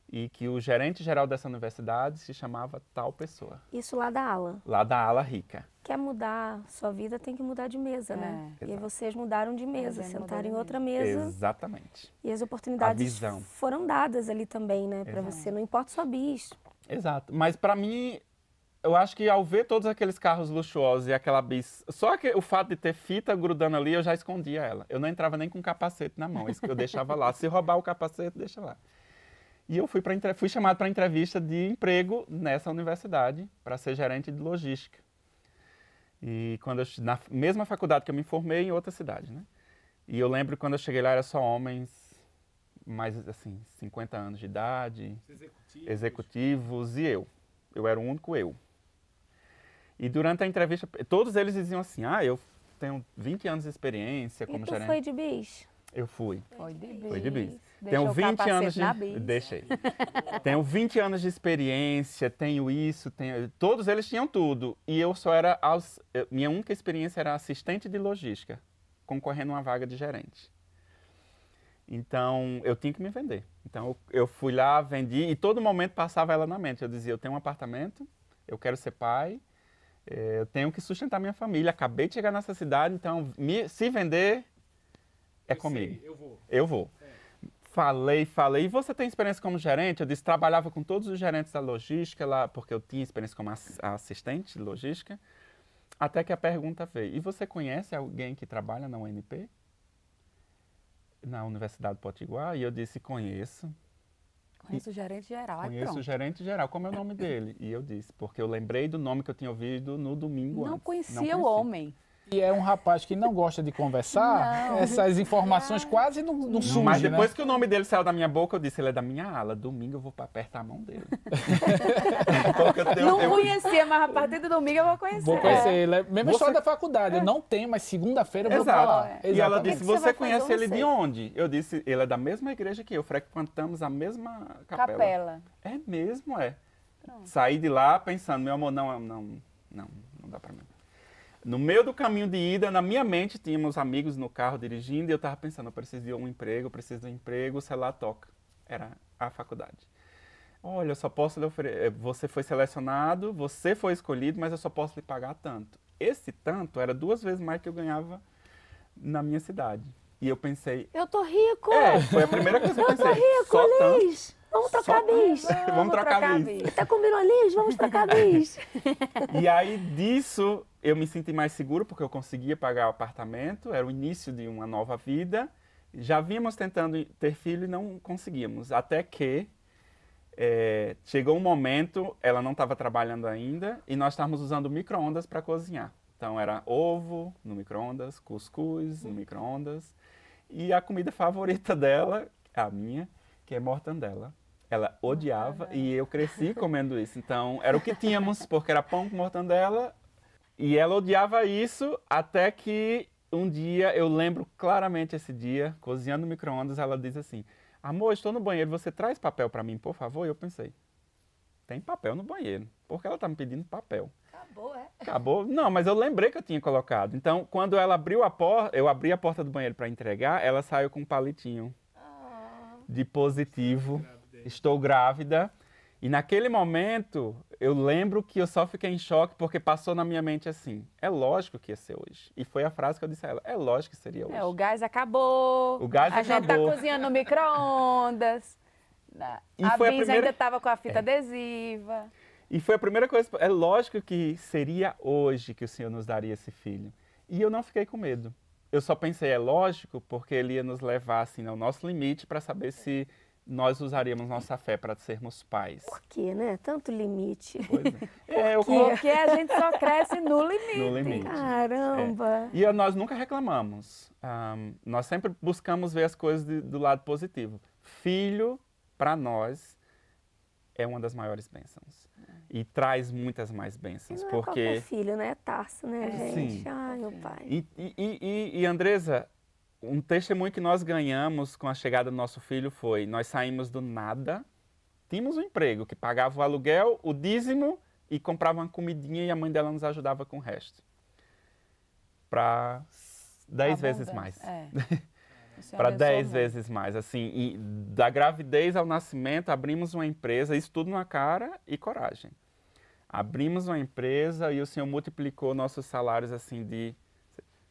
E que o gerente geral dessa universidade se chamava tal pessoa. Isso lá da ala. Lá da ala rica. Quer mudar sua vida, tem que mudar de mesa, né? E aí Exato. vocês mudaram de mesa, Fazendo sentaram em mudar de outra mesa. Exatamente. E as oportunidades visão. foram dadas ali também, né? Para você, não importa sua bis. Exato. Mas para mim, eu acho que ao ver todos aqueles carros luxuosos e aquela bis, só que o fato de ter fita grudando ali, eu já escondia ela. Eu não entrava nem com capacete na mão, isso que eu deixava lá. Se roubar o capacete, deixa lá. E eu fui chamado para entrevista de emprego nessa universidade, para ser gerente de logística. E na mesma faculdade que eu me formei, em outra cidade, né? E eu lembro que quando eu cheguei lá, era só homens, mais assim, 50 anos de idade, executivos, e eu. Eu era o único eu. E durante a entrevista, todos eles diziam assim, eu tenho 20 anos de experiência como E tu gerente. foi de bis? Eu fui. Foi de bis. Foi de bis. Deixou Tenho o 20 capacete anos de... na bis. Deixei. Tenho 20 anos de experiência, tenho isso, tenho... Todos eles tinham tudo. E eu só era... Minha única experiência era assistente de logística, concorrendo a uma vaga de gerente. Então, eu tinha que me vender. Então, eu fui lá, vendi, e todo momento passava ela na mente. Eu dizia, eu tenho um apartamento, eu quero ser pai, eu tenho que sustentar minha família. Acabei de chegar nessa cidade, então, se vender... É comigo. Eu vou. Falei. E você tem experiência como gerente? Eu disse, trabalhava com todos os gerentes da logística lá, porque eu tinha experiência como assistente de logística. Até que a pergunta veio, e você conhece alguém que trabalha na UNP? Na Universidade Potiguar? E eu disse, conheço. Conheço o gerente geral. Conheço o gerente geral. Como é o nome dele? E eu disse, porque eu lembrei do nome que eu tinha ouvido no domingo antes. Não conhecia o homem. E é um rapaz que não gosta de conversar, essas informações quase não surgem, Mas depois né? que o nome dele saiu da minha boca, eu disse, ele é da minha ala. Domingo eu vou apertar a mão dele. Não conhecia, mas a partir do domingo eu vou conhecer. Vou conhecer ele. Mesma história da faculdade. Eu não tenho, mas segunda-feira eu vou falar. E ela Exatamente. disse, você você vai conhece fazer? Eu ele não de sei. onde? Eu disse, ele é da mesma igreja que eu, frequentamos a mesma capela. Capela. É mesmo, é. Pronto. Saí de lá pensando, meu amor, não dá pra mim. No meio do caminho de ida, na minha mente, tínhamos amigos no carro dirigindo e eu estava pensando, eu preciso de um emprego, o celular toca. Era a faculdade. Olha, eu só posso lhe oferecer, você foi selecionado, você foi escolhido, mas eu só posso lhe pagar tanto. Esse tanto era 2 vezes mais que eu ganhava na minha cidade. E eu pensei, Eu tô rico! foi a primeira coisa que eu Eu tô pensei. rico, Só tanto. Liz! Vamos trocar bis! Vamos trocar bis. Tá combinou, Liz? Vamos trocar bis! E aí disso eu me senti mais seguro porque eu conseguia pagar o apartamento, era o início de uma nova vida. Já vínhamos tentando ter filho e não conseguíamos, até que chegou um momento, ela não estava trabalhando ainda e nós estávamos usando micro-ondas para cozinhar. Então era ovo no micro-ondas, cuscuz no micro-ondas e a comida favorita dela, a minha, que é mortandela. Ela odiava e eu cresci comendo isso. Então era o que tínhamos, porque era pão com mortandela. E ela odiava isso até que um dia, eu lembro claramente esse dia, cozinhando no micro-ondas, ela diz assim, amor, estou no banheiro, você traz papel para mim, por favor? E eu pensei, tem papel no banheiro, por que ela está me pedindo papel? Acabou, é? Acabou? Não, mas eu lembrei que eu tinha colocado. Então, quando ela abriu a porta, eu abri a porta do banheiro para entregar, ela saiu com um palitinho de positivo, estou grávida. E naquele momento, eu lembro que eu só fiquei em choque porque passou na minha mente assim, é lógico que ia ser hoje. E foi a frase que eu disse a ela, é lógico que seria hoje. O gás acabou. O gás a gente acabou. tá cozinhando no micro-ondas. E A foi a bis primeira- ainda tava com a fita adesiva. E foi a primeira coisa, é lógico que seria hoje que o Senhor nos daria esse filho. E eu não fiquei com medo. Eu só pensei, é lógico, porque ele ia nos levar assim, ao nosso limite para saber se nós usaríamos nossa fé para sermos pais. Por quê, né? Tanto limite. Pois é. Porque a gente só cresce no limite. No limite. Caramba! E nós nunca reclamamos. Nós sempre buscamos ver as coisas do lado positivo. Filho, para nós, é uma das maiores bênçãos. E traz muitas mais bênçãos. E não porque... é qualquer filho, né? É Tarso, né, gente? Sim. Ai, meu pai. E Andresa, um testemunho que nós ganhamos com a chegada do nosso filho foi, nós saímos do nada, tínhamos um emprego que pagava o aluguel, o dízimo e comprava uma comidinha e a mãe dela nos ajudava com o resto. Para 10 vezes mais. Para 10 vezes mais. Assim, e da gravidez ao nascimento, abrimos uma empresa, isso tudo na cara e coragem. Abrimos uma empresa e o Senhor multiplicou nossos salários assim de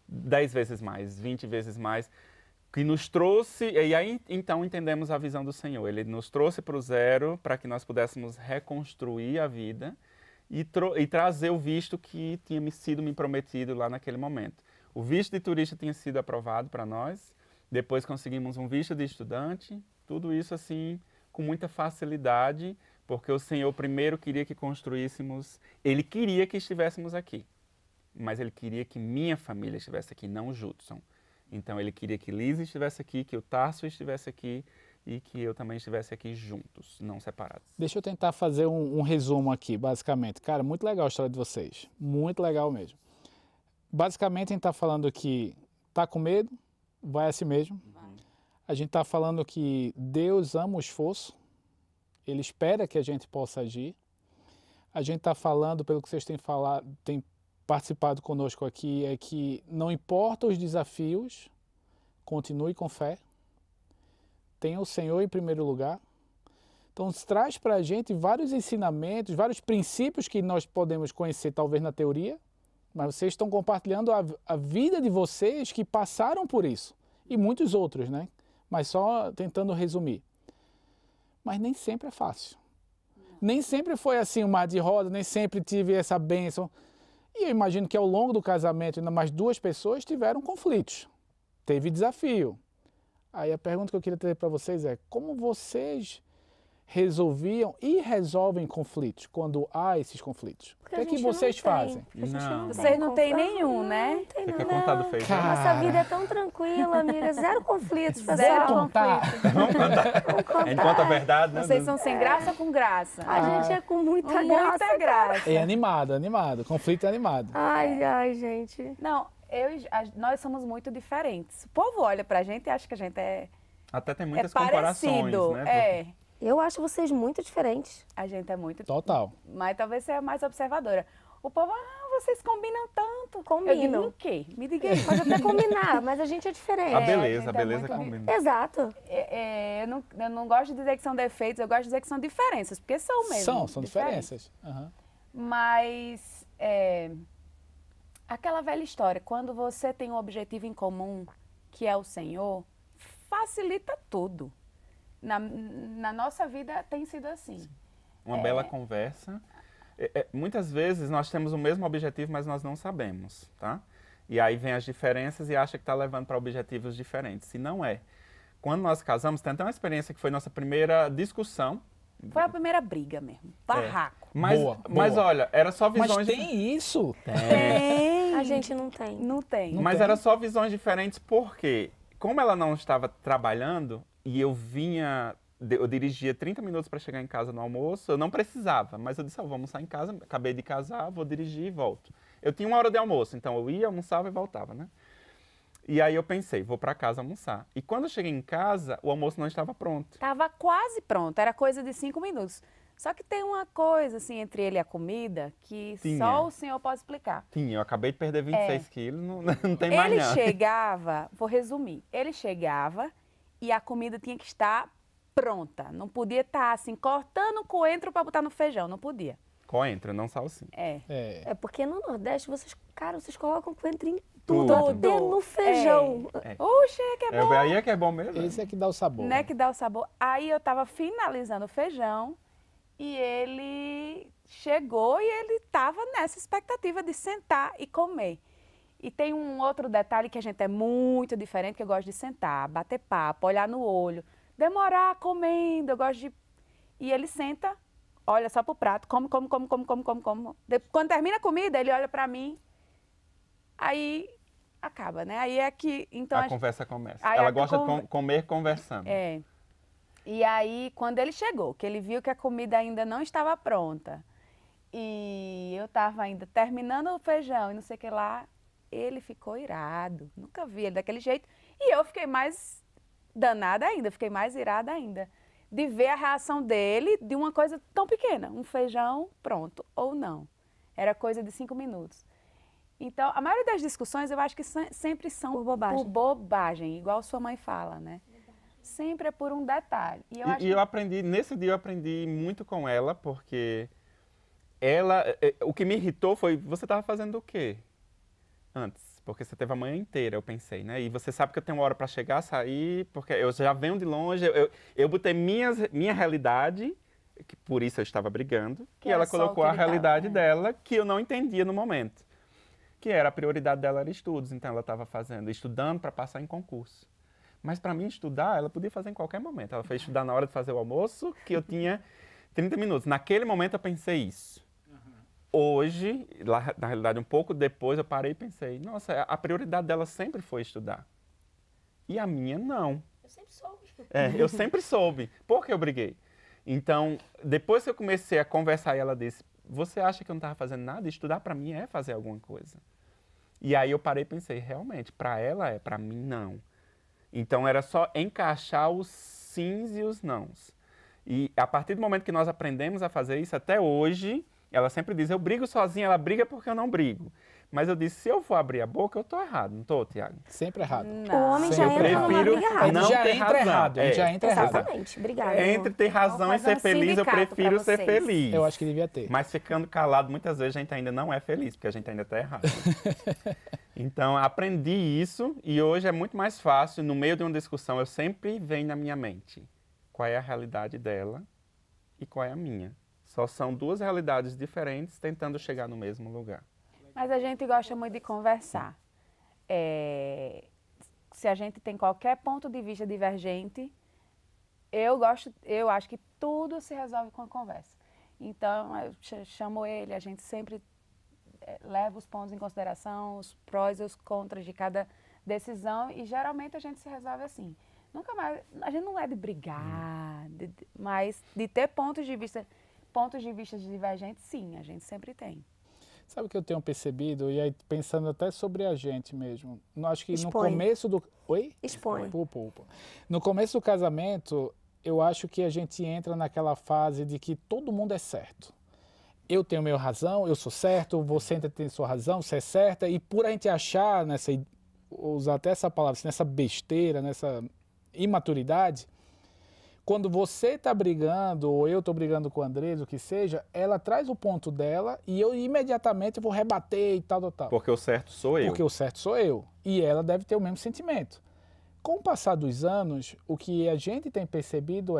10 vezes mais, 20 vezes mais, que nos trouxe, e aí então entendemos a visão do Senhor. Ele nos trouxe para o zero para que nós pudéssemos reconstruir a vida e trazer o visto que tinha sido me prometido lá naquele momento. O visto de turista tinha sido aprovado para nós, depois conseguimos um visto de estudante, tudo isso assim com muita facilidade, porque o Senhor primeiro queria que construíssemos, Ele queria que estivéssemos aqui. Mas ele queria que minha família estivesse aqui, não o Judson. Então ele queria que Liz estivesse aqui, que o Tarso estivesse aqui e que eu também estivesse aqui juntos, não separados. Deixa eu tentar fazer um resumo aqui, basicamente. Cara, muito legal a história de vocês. Muito legal mesmo. Basicamente a gente está falando que tá com medo, vai a si mesmo. A gente está falando que Deus ama o esforço, Ele espera que a gente possa agir. A gente está falando, pelo que vocês têm falado, tem participado conosco aqui, é que não importa os desafios, continue com fé, tenha o Senhor em primeiro lugar. Então, traz para a gente vários ensinamentos, vários princípios que nós podemos conhecer, talvez na teoria, mas vocês estão compartilhando a vida de vocês que passaram por isso, e muitos outros, né? Mas só tentando resumir. Mas nem sempre é fácil. Nem sempre foi assim um mar de rosa, nem sempre tive essa bênção. E eu imagino que ao longo do casamento, ainda mais 2 pessoas tiveram conflitos. Teve desafio. Aí a pergunta que eu queria trazer para vocês é, como vocês resolviam e resolvem conflitos quando há esses conflitos? O que é que vocês fazem? Vocês não têm nenhum, né? Não tem, Você quer não. contar do feijão? Nossa vida é tão tranquila, amiga. Zero conflitos. Zero contar. Vamos contar. A gente conta a verdade, né? Vocês são sem graça ou com graça? A gente é com muita Com graça. muita graça. É animado, animado. Conflito é animado. Ai, gente. Não, nós somos muito diferentes. O povo olha pra gente e acha que a gente é Até tem muitas comparações, parecido. né? Eu acho vocês muito diferentes. A gente é muito... Total. Mas talvez seja mais observadora. O povo, vocês combinam tanto. Combinam. Eu digo, em quê? Me diga aí. Pode até combinar, mas a gente é diferente. A a beleza gente é muito- combina. Exato. Eu não gosto de dizer que são defeitos, eu gosto de dizer que são diferenças, porque são mesmo. São diferenças. Uhum. Mas aquela velha história, quando você tem um objetivo em comum, que é o Senhor, facilita tudo. Na nossa vida tem sido assim. Uma bela conversa. Muitas vezes nós temos o mesmo objetivo, mas nós não sabemos, tá? E aí vem as diferenças e acha que está levando para objetivos diferentes. E não é. Quando nós casamos, tem até uma experiência que foi nossa primeira discussão. Foi a primeira briga mesmo, barraco. Mas, Boa, mas boa. olha, era só visões... Mas tem isso? Tem. A gente não tem. Não tem. Não Mas tem. era só visões diferentes porque, como ela não estava trabalhando e eu dirigia 30 minutos para chegar em casa no almoço, eu não precisava, mas eu disse, vou almoçar em casa, acabei de casar, vou dirigir e volto. Eu tinha 1 hora de almoço, então eu ia, almoçava e voltava, né? E aí eu pensei, vou para casa almoçar. E quando eu cheguei em casa, o almoço não estava pronto. Estava quase pronto, era coisa de 5 minutos. Só que tem uma coisa, assim, entre ele e a comida, que Tinha. só o senhor pode explicar. Eu acabei de perder 26 quilos, não tem mais Ele nada. chegava, vou resumir, ele chegava e a comida tinha que estar pronta. Não podia estar, assim, cortando o coentro para botar no feijão, não podia. Coentro, não salsinha. É porque no Nordeste, vocês colocam coentro em Tudo. tudo. Até no feijão. Oxe, que é bom. Aí é que é bom mesmo. Esse é que dá o sabor. Né, que dá o sabor. Aí eu tava finalizando o feijão E ele chegou e ele estava nessa expectativa de sentar e comer. E tem um outro detalhe que a gente é muito diferente, que eu gosto de sentar, bater papo, olhar no olho, demorar comendo, eu gosto de... E ele senta, olha só pro prato, come. Quando termina a comida, ele olha para mim, aí acaba, né? Aí é que... Então, a conversa começa. Ela gosta de comer conversando. É. E aí, quando ele chegou, que ele viu que a comida ainda não estava pronta, e eu estava ainda terminando o feijão e não sei o que lá, ele ficou irado. Nunca vi ele daquele jeito. E eu fiquei mais danada ainda, fiquei mais irada ainda, de ver a reação dele de uma coisa tão pequena. Um feijão pronto, ou não. Era coisa de 5 minutos. Então, a maioria das discussões eu acho que sempre são por bobagem, igual sua mãe fala, né? Sempre é por um detalhe. Eu aprendi, nesse dia eu aprendi muito com ela, porque o que me irritou foi, você estava fazendo o quê antes? Porque você teve a manhã inteira, eu pensei, né? E você sabe que eu tenho uma hora para chegar, sair, porque eu já venho de longe, eu botei minha realidade, que por isso eu estava brigando, e ela colocou a realidade dela, que eu não entendia no momento. Que era a prioridade dela era estudos, então ela estava estudando para passar em concurso. Mas para mim estudar, ela podia fazer em qualquer momento. Ela foi estudar na hora de fazer o almoço, que eu tinha 30 minutos. Naquele momento eu pensei isso. Hoje, na realidade um pouco depois, eu parei e pensei, nossa, a prioridade dela sempre foi estudar. E a minha não. Eu sempre soube. Eu sempre soube. Por que eu briguei? Então, depois que eu comecei a conversar e ela disse, você acha que eu não estava fazendo nada? Estudar para mim é fazer alguma coisa. E aí eu parei e pensei, realmente, para ela é, para mim não. Então era só encaixar os sims e os nãos. E a partir do momento que nós aprendemos a fazer isso, até hoje, ela sempre diz, eu brigo sozinha, ela briga porque eu não brigo. Mas eu disse, se eu for abrir a boca, eu tô errado, não tô, Tiago? Sempre errado. Não. O homem já entra numa briga errada. Não já ter entra razão. errado. Já entra errado. Exatamente, obrigada. Entre ter razão e ser feliz, eu prefiro ser feliz. Eu acho que devia ter. Mas ficando calado, muitas vezes a gente ainda não é feliz, porque a gente ainda tá errado. Então, aprendi isso e hoje é muito mais fácil, no meio de uma discussão, eu sempre venho na minha mente qual é a realidade dela e qual é a minha. Só são duas realidades diferentes tentando chegar no mesmo lugar. Mas a gente gosta muito de conversar. Se a gente tem qualquer ponto de vista divergente, eu acho que tudo se resolve com a conversa. Então, eu chamo ele, a gente sempre leva os pontos em consideração, os prós e os contras de cada decisão e geralmente a gente se resolve assim. Nunca mais, a gente não é de brigar, mas de ter pontos de vista divergentes, sim, a gente sempre tem. Sabe o que eu tenho percebido? E aí, pensando até sobre a gente mesmo. Acho que Expõe. no começo do... Oi? Expõe. No começo do casamento, eu acho que a gente entra naquela fase de que todo mundo é certo. Eu tenho minha razão, eu sou certo, você tem sua razão, você é certa. E por a gente achar, usar até essa palavra, nessa besteira, nessa imaturidade... Quando você está brigando, ou eu estou brigando com a Andresa, o que seja, ela traz o ponto dela e eu imediatamente vou rebater e tal. Porque o certo sou eu. Porque o certo sou eu. E ela deve ter o mesmo sentimento. Com o passar dos anos, o que a gente tem percebido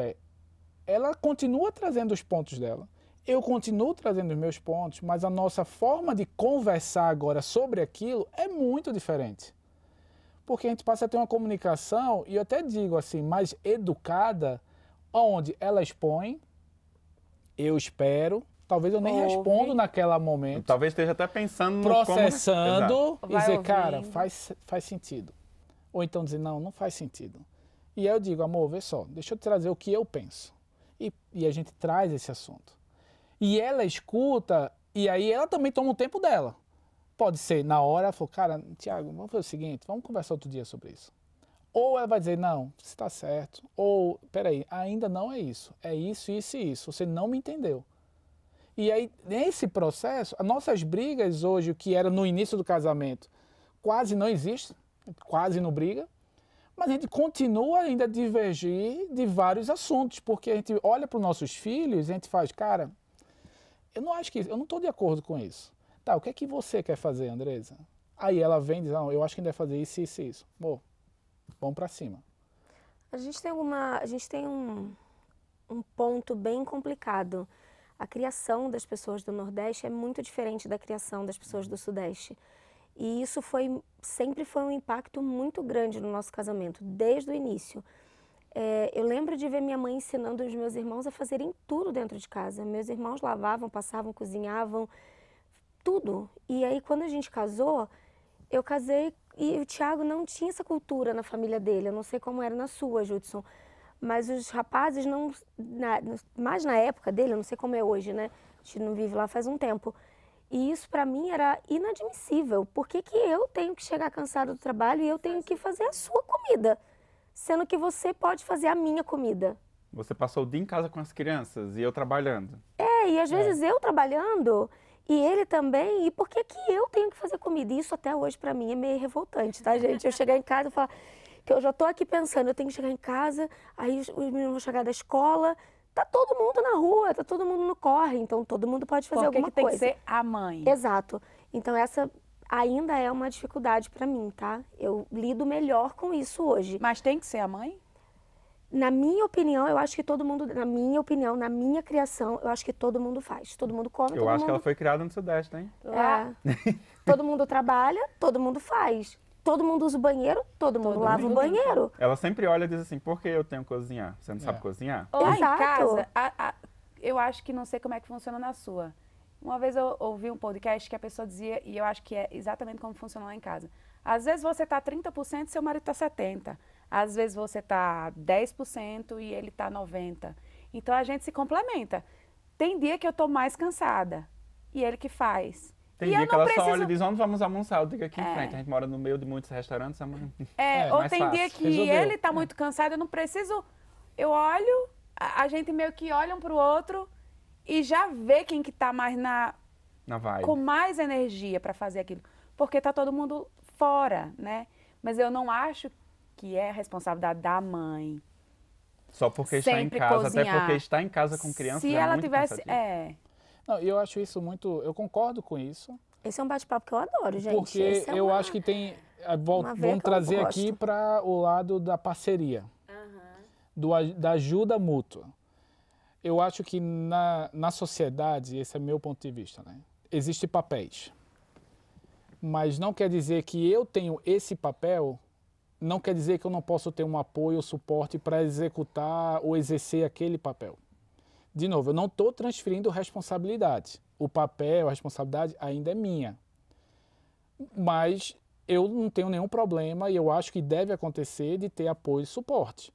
ela continua trazendo os pontos dela, eu continuo trazendo os meus pontos, mas a nossa forma de conversar agora sobre aquilo é muito diferente. Porque a gente passa a ter uma comunicação, e eu até digo assim, mais educada, onde ela expõe, eu espero, talvez eu nem respondo naquele momento. Talvez esteja até pensando processando como... e dizer, ouvindo. cara, faz sentido. Ou então dizer, não faz sentido. E aí eu digo, amor, vê só, deixa eu te trazer o que eu penso. E a gente traz esse assunto. E ela escuta, e aí ela também toma o tempo dela. Pode ser, na hora, ela falou, cara, Tiago, vamos fazer o seguinte, vamos conversar outro dia sobre isso. Ou ela vai dizer, não, você está certo. Ou, peraí, ainda não é isso. É isso, isso e isso. Você não me entendeu. E aí, nesse processo, as nossas brigas hoje, o que era no início do casamento, quase não existe, quase não briga. Mas a gente continua ainda a divergir de vários assuntos, porque a gente olha para os nossos filhos e a gente faz, cara, eu não estou de acordo com isso. Tá, o que é que você quer fazer, Andresa? Aí ela vem e diz, não, eu acho que a gente deve fazer isso, isso e isso. Bom, vamos para cima. A gente tem um ponto bem complicado. a criação das pessoas do Nordeste é muito diferente da criação das pessoas do Sudeste. E isso sempre foi um impacto muito grande no nosso casamento, desde o início. Eu lembro de ver minha mãe ensinando os meus irmãos a fazerem tudo dentro de casa. Meus irmãos lavavam, passavam, cozinhavam, tudo. E aí, quando a gente casou, eu casei e o Thiago não tinha essa cultura na família dele. Eu não sei como era na sua, Judson. Mas os rapazes não... mais na época dele, eu não sei como é hoje, né? A gente não vive lá faz um tempo. E isso para mim era inadmissível. Por que que eu tenho que chegar cansado do trabalho e eu tenho que fazer a sua comida? Sendo que você pode fazer a minha comida. Você passou o dia em casa com as crianças e eu trabalhando. E às vezes eu trabalhando e ele também. E por que que eu tenho que fazer comida? E isso até hoje para mim é meio revoltante, tá, gente? Eu chegar em casa e falar que eu já tô aqui pensando, eu tenho que chegar em casa, aí os meninos vão chegar da escola, tá todo mundo na rua, tá todo mundo no corre, então todo mundo pode fazer alguma coisa. Tem que ser a mãe. Exato. Então essa ainda é uma dificuldade para mim, tá? Eu lido melhor com isso hoje. Mas tem que ser a mãe? Na minha opinião, eu acho que todo mundo, na minha opinião, na minha criação, eu acho que todo mundo faz. Todo mundo come, Eu acho que ela foi criada no Sudeste, hein? Todo mundo trabalha, todo mundo faz. Todo mundo usa o banheiro, todo mundo lava o banheiro. Ela sempre olha e diz assim, por que eu tenho que cozinhar? Você não sabe cozinhar? Lá em Exato. casa, eu acho que não sei como é que funciona na sua. Uma vez eu ouvi um podcast que a pessoa dizia, e eu acho que é exatamente como funciona lá em casa. Às vezes você está 30% e seu marido está 70%. Às vezes você está 10% e ele está 90%. Então a gente se complementa. Tem dia que eu estou mais cansada e ele que faz. Tem dia que ela só olha e diz, onde vamos almoçar? Eu digo aqui em frente. A gente mora no meio de muitos restaurantes. Ou tem dia que ele está muito cansado, eu não preciso... Eu olho, a gente meio que olha um para o outro e já vê quem que está mais na vibe, com mais energia para fazer aquilo. Porque está todo mundo fora, né? Mas eu não acho que é a responsabilidade da mãe. Só porque está em casa, cozinhar. Até porque está em casa com criança. Se ela tivesse... Não, eu acho isso muito... Eu concordo com isso. Esse é um bate-papo que eu adoro, gente. Porque eu acho que tem... Vamos trazer aqui para o lado da parceria. Da ajuda mútua. Eu acho que na sociedade, esse é meu ponto de vista, né? Existem papéis. Mas não quer dizer que eu tenho esse papel, não quer dizer que eu não posso ter um apoio ou suporte para executar ou exercer aquele papel. De novo, eu não estou transferindo responsabilidade. O papel, a responsabilidade ainda é minha. Mas eu não tenho nenhum problema e eu acho que deve acontecer de ter apoio e suporte.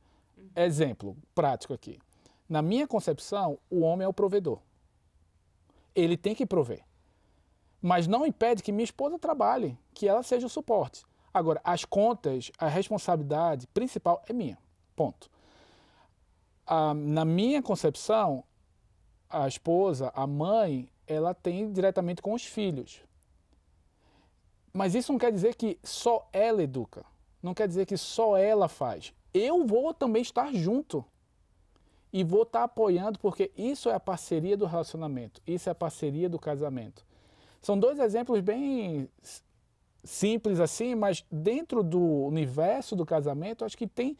Exemplo prático aqui. Na minha concepção, o homem é o provedor. Ele tem que prover. Mas não impede que minha esposa trabalhe, que ela seja o suporte. Agora, as contas, a responsabilidade principal é minha. Ponto. Na minha concepção, a esposa, a mãe, ela tem diretamente com os filhos. Mas isso não quer dizer que só ela educa. Não quer dizer que só ela faz. Eu vou também estar junto. E vou estar apoiando, porque isso é a parceria do relacionamento. Isso é a parceria do casamento. São dois exemplos bem simples assim, mas dentro do universo do casamento, acho que tem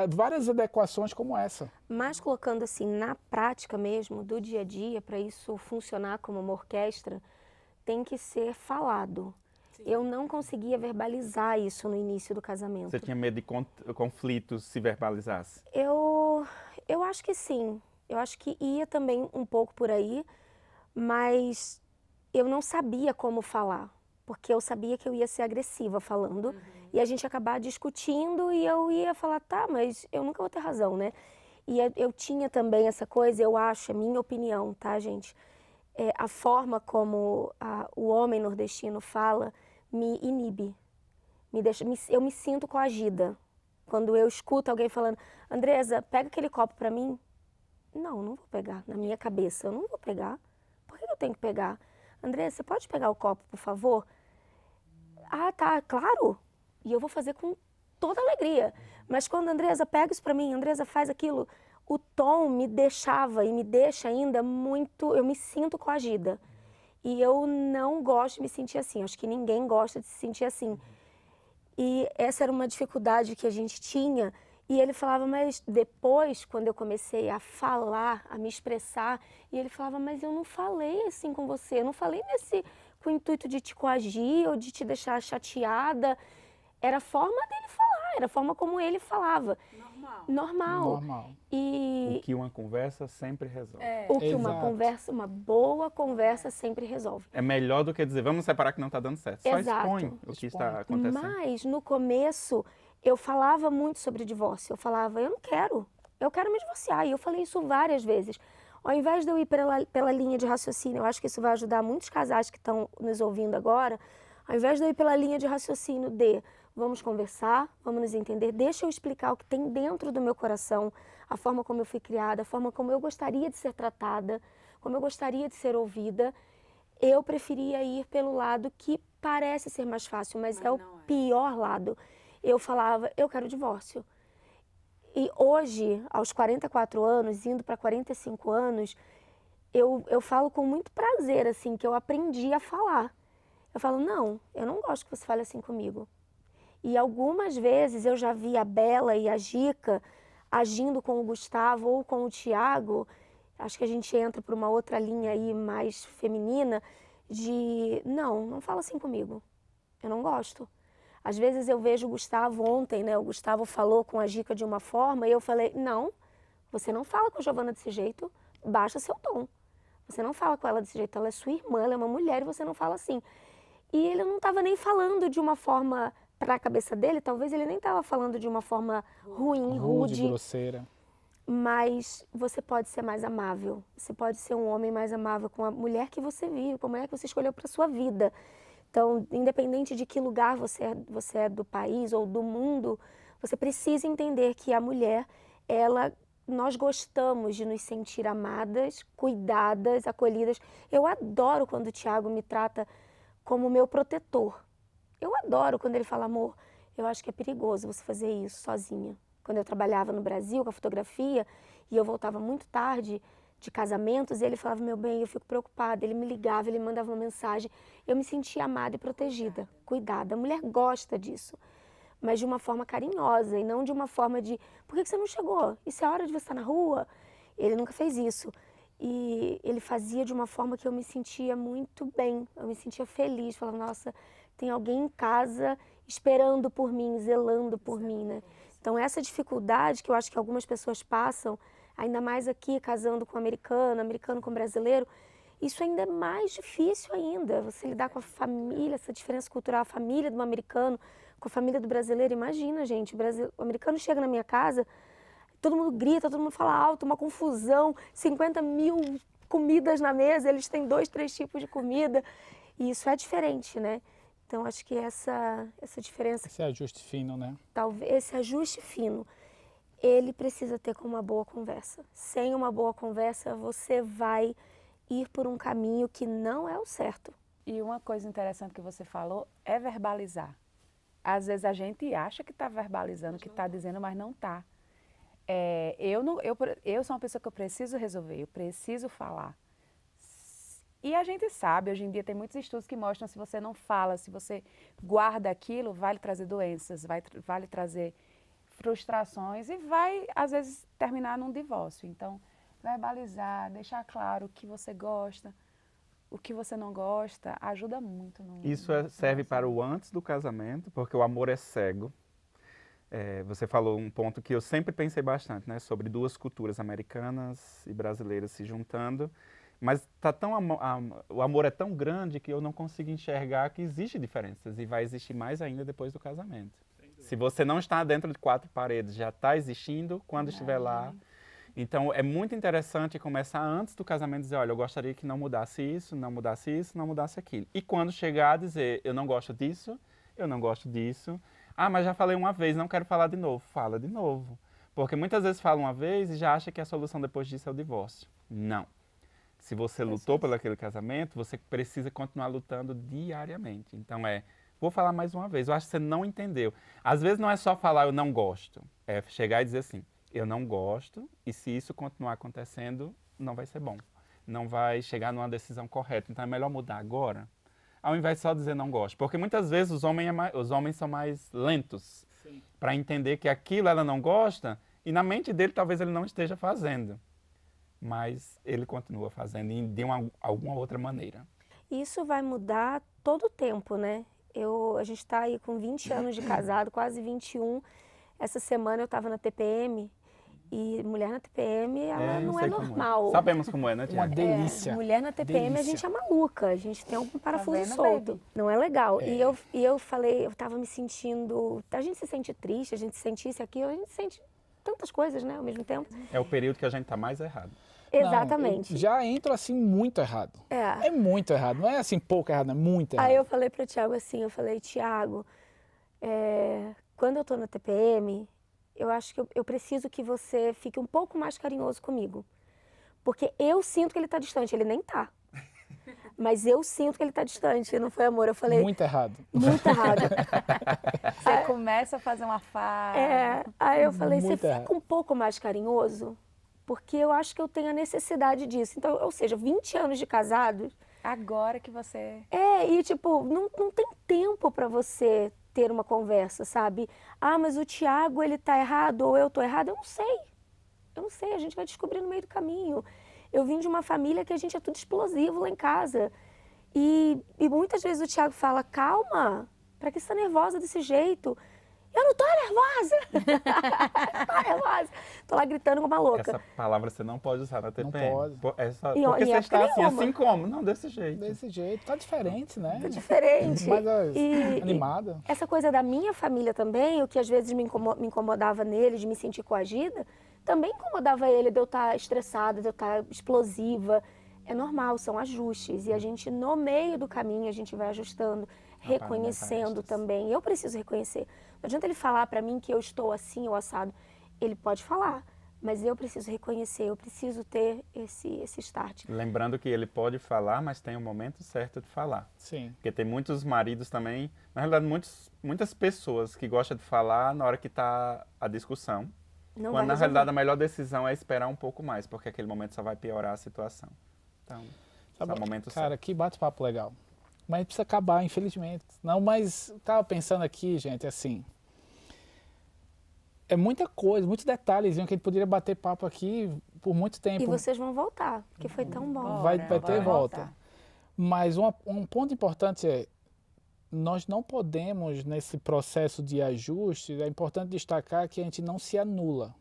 várias adequações como essa. Mas colocando assim na prática mesmo, do dia a dia, para isso funcionar como uma orquestra, tem que ser falado. Sim. Eu não conseguia verbalizar isso no início do casamento. Você tinha medo de conflitos se verbalizasse? Eu acho que sim. Eu acho que ia também um pouco por aí, mas eu não sabia como falar, porque eu sabia que eu ia ser agressiva falando, e a gente ia acabar discutindo e eu ia falar, tá, mas eu nunca vou ter razão, né? E eu tinha também essa coisa, eu acho, é minha opinião, tá, gente? A forma como o homem nordestino fala me inibe, eu me sinto coagida. Quando eu escuto alguém falando, Andresa, pega aquele copo pra mim. Não vou pegar, na minha cabeça, eu não vou pegar. Por que eu tenho que pegar? Andresa, você pode pegar o copo, por favor? Ah, tá, claro. E eu vou fazer com toda alegria. Mas quando a Andresa pega isso pra mim, a Andresa faz aquilo, o tom me deixava e me deixa ainda muito, eu me sinto coagida. E eu não gosto de me sentir assim, acho que ninguém gosta de se sentir assim. E essa era uma dificuldade que a gente tinha E ele falava, mas depois, quando eu comecei a falar, a me expressar, e ele falava, mas eu não falei assim com você, eu não falei com o intuito de te coagir ou de te deixar chateada. Era a forma dele falar, era a forma como ele falava. Normal. O que uma conversa sempre resolve. O que uma boa conversa sempre resolve. É melhor do que dizer, vamos separar que não está dando certo. Só expõe o que está acontecendo. Mas, no começo, eu falava muito sobre divórcio. Eu falava, eu quero me divorciar. E eu falei isso várias vezes. Ao invés de eu ir pela linha de raciocínio, eu acho que isso vai ajudar muitos casais que estão nos ouvindo agora, ao invés de eu ir pela linha de raciocínio de vamos conversar, vamos nos entender, deixa eu explicar o que tem dentro do meu coração, a forma como eu fui criada, a forma como eu gostaria de ser tratada, como eu gostaria de ser ouvida, eu preferia ir pelo lado que parece ser mais fácil, mas é o pior lado. Eu falava, eu quero divórcio. E hoje, aos 44 anos, indo para 45 anos, eu falo com muito prazer, assim, que eu aprendi a falar. Eu falo, não, eu não gosto que você fale assim comigo. E algumas vezes eu já vi a Bela e a Gica agindo com o Gustavo ou com o Thiago, acho que a gente entra por uma outra linha aí mais feminina, de não fala assim comigo, eu não gosto. Às vezes eu vejo o Gustavo ontem, né? O Gustavo falou com a Gica de uma forma e eu falei, não, você não fala com a Giovana desse jeito, baixa seu tom. Você não fala com ela desse jeito, ela é sua irmã, ela é uma mulher e você não fala assim. E ele não estava nem falando de uma forma, para a cabeça dele, talvez ele nem estava falando de uma forma ruim, rude, grosseira. Mas você pode ser mais amável, você pode ser um homem mais amável com a mulher que você vive, com a mulher que você escolheu para sua vida. Então, independente de que lugar você é do país ou do mundo, você precisa entender que a mulher, nós gostamos de nos sentir amadas, cuidadas, acolhidas. Eu adoro quando o Thiago me trata como meu protetor. Eu adoro quando ele fala, amor, eu acho que é perigoso você fazer isso sozinha. Quando eu trabalhava no Brasil com a fotografia e eu voltava muito tarde de casamentos, e ele falava, meu bem, eu fico preocupada. Ele me ligava, ele me mandava uma mensagem. Eu me sentia amada e protegida, cuidada. A mulher gosta disso, mas de uma forma carinhosa e não de uma forma de, por que você não chegou? Isso é hora de você estar na rua? Ele nunca fez isso. E ele fazia de uma forma que eu me sentia muito bem, eu me sentia feliz. Falava, nossa, tem alguém em casa esperando por mim, zelando por mim, né? Então essa dificuldade que eu acho que algumas pessoas passam, ainda mais aqui, casando com americano com brasileiro, isso ainda é mais difícil ainda, você lidar com a família, essa diferença cultural, a família do americano com a família do brasileiro. Imagina, gente, o americano chega na minha casa, todo mundo grita, todo mundo fala alto, uma confusão, 50 mil comidas na mesa, eles têm 2, 3 tipos de comida, e isso é diferente, né? Então, acho que essa diferença... Esse ajuste fino, né? Talvez, esse ajuste fino, ele precisa ter com uma boa conversa. Sem uma boa conversa, você vai ir por um caminho que não é o certo. E uma coisa interessante que você falou é verbalizar. Às vezes a gente acha que está verbalizando, que está dizendo, mas não está. Eu sou uma pessoa que eu preciso resolver, eu preciso falar. E a gente sabe, hoje em dia tem muitos estudos que mostram, se você não fala, se você guarda aquilo, vai lhe trazer doenças, vai lhe trazer frustrações e vai, às vezes, terminar num divórcio. Então, verbalizar, deixar claro o que você gosta, o que você não gosta, ajuda muito. Isso serve para o antes do casamento, porque o amor é cego. Você falou um ponto que eu sempre pensei bastante, né, sobre duas culturas americanas e brasileiras se juntando. Mas o amor é tão grande que eu não consigo enxergar que existem diferenças e vai existir mais ainda depois do casamento. Se você não está dentro de 4 paredes, já está existindo quando estiver lá. Então, é muito interessante começar antes do casamento dizer, olha, eu gostaria que não mudasse isso, não mudasse isso, não mudasse aquilo. E quando chegar a dizer, eu não gosto disso, eu não gosto disso. Ah, mas já falei uma vez, não quero falar de novo. Fala de novo. Porque muitas vezes fala uma vez e já acha que a solução depois disso é o divórcio. Não. Se você lutou pelo aquele casamento, você precisa continuar lutando diariamente. Então vou falar mais uma vez, eu acho que você não entendeu. Às vezes não é só falar eu não gosto, é chegar e dizer assim, eu não gosto e se isso continuar acontecendo, não vai ser bom. Não vai chegar numa decisão correta, então é melhor mudar agora, ao invés de só dizer não gosto. Porque muitas vezes os homens são mais lentos para entender que aquilo ela não gosta e na mente dele talvez ele não esteja fazendo, mas ele continua fazendo de alguma outra maneira. Isso vai mudar todo o tempo, né? A gente está aí com 20 anos de casado, quase 21. Essa semana eu estava na TPM e mulher na TPM, ela não é normal. Sabemos como é, né, Tiago? Uma delícia. Mulher na TPM, delícia. A gente é maluca, a gente tem um parafuso solto. Baby? Não é legal. E eu falei, eu estava me sentindo... A gente se sente triste, a gente se sente isso e aquilo, a gente sente tantas coisas, né, ao mesmo tempo. É o período que a gente está mais errado. Exatamente. Não, já entro assim muito errado. É muito errado. Não é assim pouco errado, é muito errado. Aí eu falei para o Tiago assim, Tiago, quando eu estou na TPM, eu acho que eu preciso que você fique um pouco mais carinhoso comigo. Porque eu sinto que ele está distante, ele nem tá. Mas eu sinto que ele está distante, não foi, amor? Eu falei... Muito errado. Muito errado. Você começa a fazer uma farra. Aí eu falei, muito você errado. fica um pouco mais carinhoso? Porque eu acho que eu tenho a necessidade disso. Então, ou seja, 20 anos de casados... Agora que você... E tipo, não tem tempo para você ter uma conversa, sabe? Ah, mas o Tiago, ele tá errado ou eu tô errada? Eu não sei, a gente vai descobrir no meio do caminho. Eu vim de uma família que a gente é tudo explosivo lá em casa. E muitas vezes o Tiago fala, calma, pra que você tá nervosa desse jeito? Eu não tô nervosa! Tô nervosa! Tô lá gritando como uma louca. Essa palavra você não pode usar na TPM. Não pode. Porque você está assim como? Não, desse jeito. Desse jeito. Tá diferente, né? Tá diferente. Mais animada. Essa coisa da minha família também, o que às vezes me incomodava nele, de me sentir coagida, também incomodava ele de eu estar estressada, de eu estar explosiva. É normal, são ajustes. E a gente, no meio do caminho, a gente vai ajustando, reconhecendo também. Eu preciso reconhecer. Não adianta ele falar para mim que eu estou assim ou assado. Ele pode falar, mas eu preciso reconhecer, eu preciso ter esse start. Lembrando que ele pode falar, mas tem um momento certo de falar. Sim. Porque tem muitos maridos também, na realidade muitas pessoas que gostam de falar na hora que está a discussão. Não quando na realidade a melhor decisão é esperar um pouco mais, porque aquele momento só vai piorar a situação. Então, sabe, é o momento cara, certo. Que bate-papo legal. Mas precisa acabar, infelizmente. Não, mas estava pensando aqui, gente, assim... É muita coisa, muitos detalhes que a gente poderia bater papo aqui por muito tempo. E vocês vão voltar, porque foi tão bom. Vai ter volta. Mas um ponto importante é, nós não podemos, nesse processo de ajuste, é importante destacar que a gente não se anula.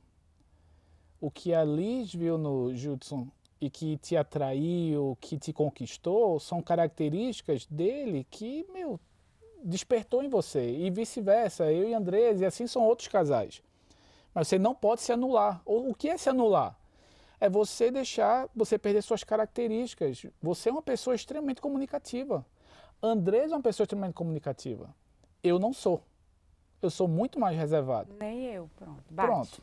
O que a Liz viu no Judson e que te atraiu, que te conquistou, são características dele que, despertou em você. E vice-versa, eu e Andrés, e assim são outros casais. Mas você não pode se anular. O que é se anular? É você você perder suas características. Você é uma pessoa extremamente comunicativa. Andrés é uma pessoa extremamente comunicativa. Eu não sou. Eu sou muito mais reservado. Nem eu, pronto. Bate. Pronto.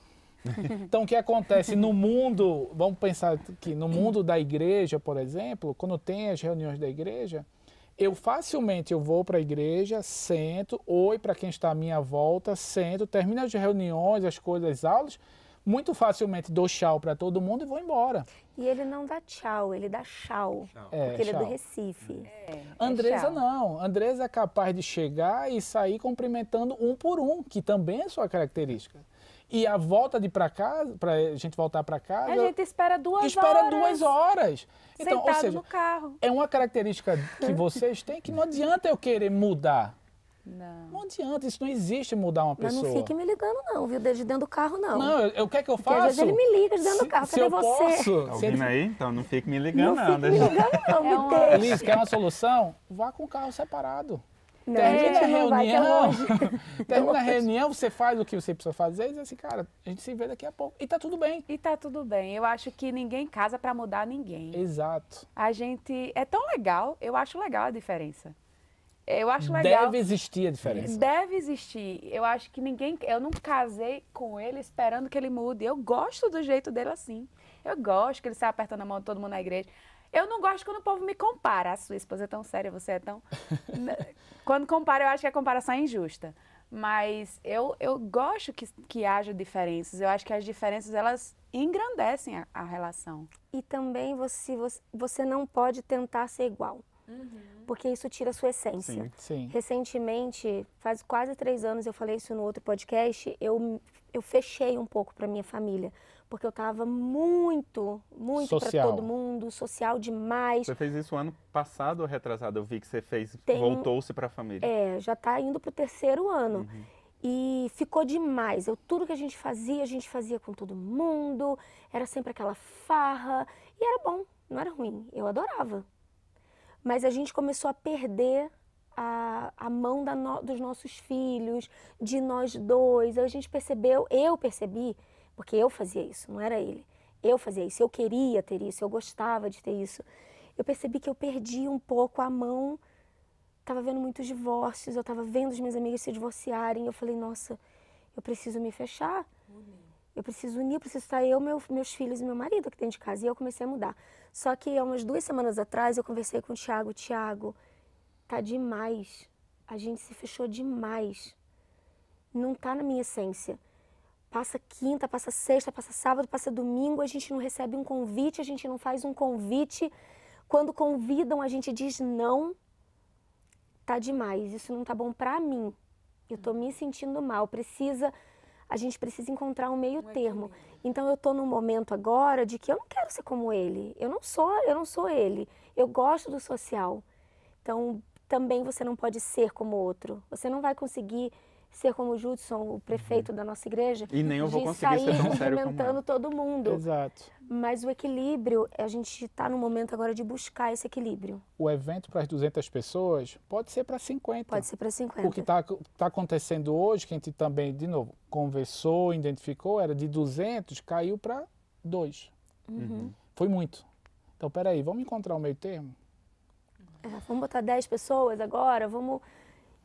Então, o que acontece no mundo, vamos pensar que no mundo da igreja, por exemplo, quando tem as reuniões da igreja, eu vou para a igreja, sento, oi para quem está à minha volta, sento, termino as reuniões, as coisas, as aulas, muito facilmente dou tchau para todo mundo e vou embora. E ele não dá tchau, ele dá tchau, porque ele é do Recife. Andresa não, Andresa é capaz de chegar e sair cumprimentando um por um, que também é sua característica. E a volta de para casa, para a gente voltar para casa... A gente espera 2 horas. Espera 2 horas. Então, sentado ou seja, no carro. É uma característica que vocês têm que não adianta eu querer mudar. Não adianta, isso não existe mudar uma pessoa. Mas não fique me ligando não, viu? Desde dentro do carro não. Não, o que é que eu faço? Porque às vezes ele me liga de dentro do carro, cadê você? Posso, tá ouvindo aí? Então não fique me ligando não. Fique me ligando não, me deixa. Liz, quer uma solução? Vá com o carro separado. Não, termina a reunião, termina a reunião, você faz o que você precisa fazer e diz assim, cara, a gente se vê daqui a pouco. E tá tudo bem. E tá tudo bem. Eu acho que ninguém casa para mudar ninguém. Exato. A gente... É tão legal, eu acho legal a diferença. Eu acho legal. Deve existir a diferença. Deve existir. Eu acho que eu não casei com ele esperando que ele mude. Eu gosto do jeito dele assim. Eu gosto que ele saia apertando a mão de todo mundo na igreja. Eu não gosto quando o povo me compara. A sua esposa é tão séria, você é tão... Quando compara, eu acho que a comparação é injusta. Mas eu gosto que haja diferenças. Eu acho que as diferenças, elas engrandecem a relação. E também você não pode tentar ser igual. porque isso tira a sua essência. Sim. Recentemente, faz quase 3 anos, eu falei isso no outro podcast, eu fechei um pouco para minha família, porque eu estava muito para Social. todo mundo, social demais. Você fez isso ano passado ou retrasado? Eu vi que você fez, Tem- voltou-se para a família. Já está indo para o 3º ano. E ficou demais. Tudo que a gente fazia com todo mundo, era sempre aquela farra. E era bom, não era ruim, eu adorava. Mas a gente começou a perder a mão dos nossos filhos, de nós dois. Aí a gente percebeu, eu percebi, porque eu fazia isso, não era ele. Eu fazia isso, eu queria ter isso, eu gostava de ter isso. Eu percebi que eu perdi um pouco a mão. Estava vendo muitos divórcios, eu estava vendo as minhas amigas se divorciarem. Eu falei, nossa, eu preciso me fechar. Eu preciso unir, eu preciso estar meus filhos e meu marido aqui dentro de casa. E eu comecei a mudar. Só que há umas 2 semanas atrás eu conversei com o Thiago. Thiago, tá demais. A gente se fechou demais. Não tá na minha essência. Passa quinta, passa sexta, passa sábado, passa domingo, a gente não recebe um convite, a gente não faz um convite. Quando convidam, a gente diz não. Tá demais, isso não tá bom pra mim. Eu tô me sentindo mal. A gente precisa encontrar um meio termo. Então eu tô num momento agora de que eu não quero ser como ele. Eu não sou ele. Eu gosto do social. Então também você não pode ser como outro. Você não vai conseguir ser como o Judson, o prefeito da nossa igreja. E nem eu vou de conseguir ser sair tão sério como cumprimentando ele. todo mundo. Exato. Mas o equilíbrio, a gente está no momento agora de buscar esse equilíbrio. O evento para as 200 pessoas pode ser para 50. Pode ser para 50. O que está acontecendo hoje, que a gente também, de novo, conversou, identificou, era de 200, caiu para 2. Foi muito. Então, peraí, vamos encontrar um meio termo? Vamos botar 10 pessoas agora, vamos...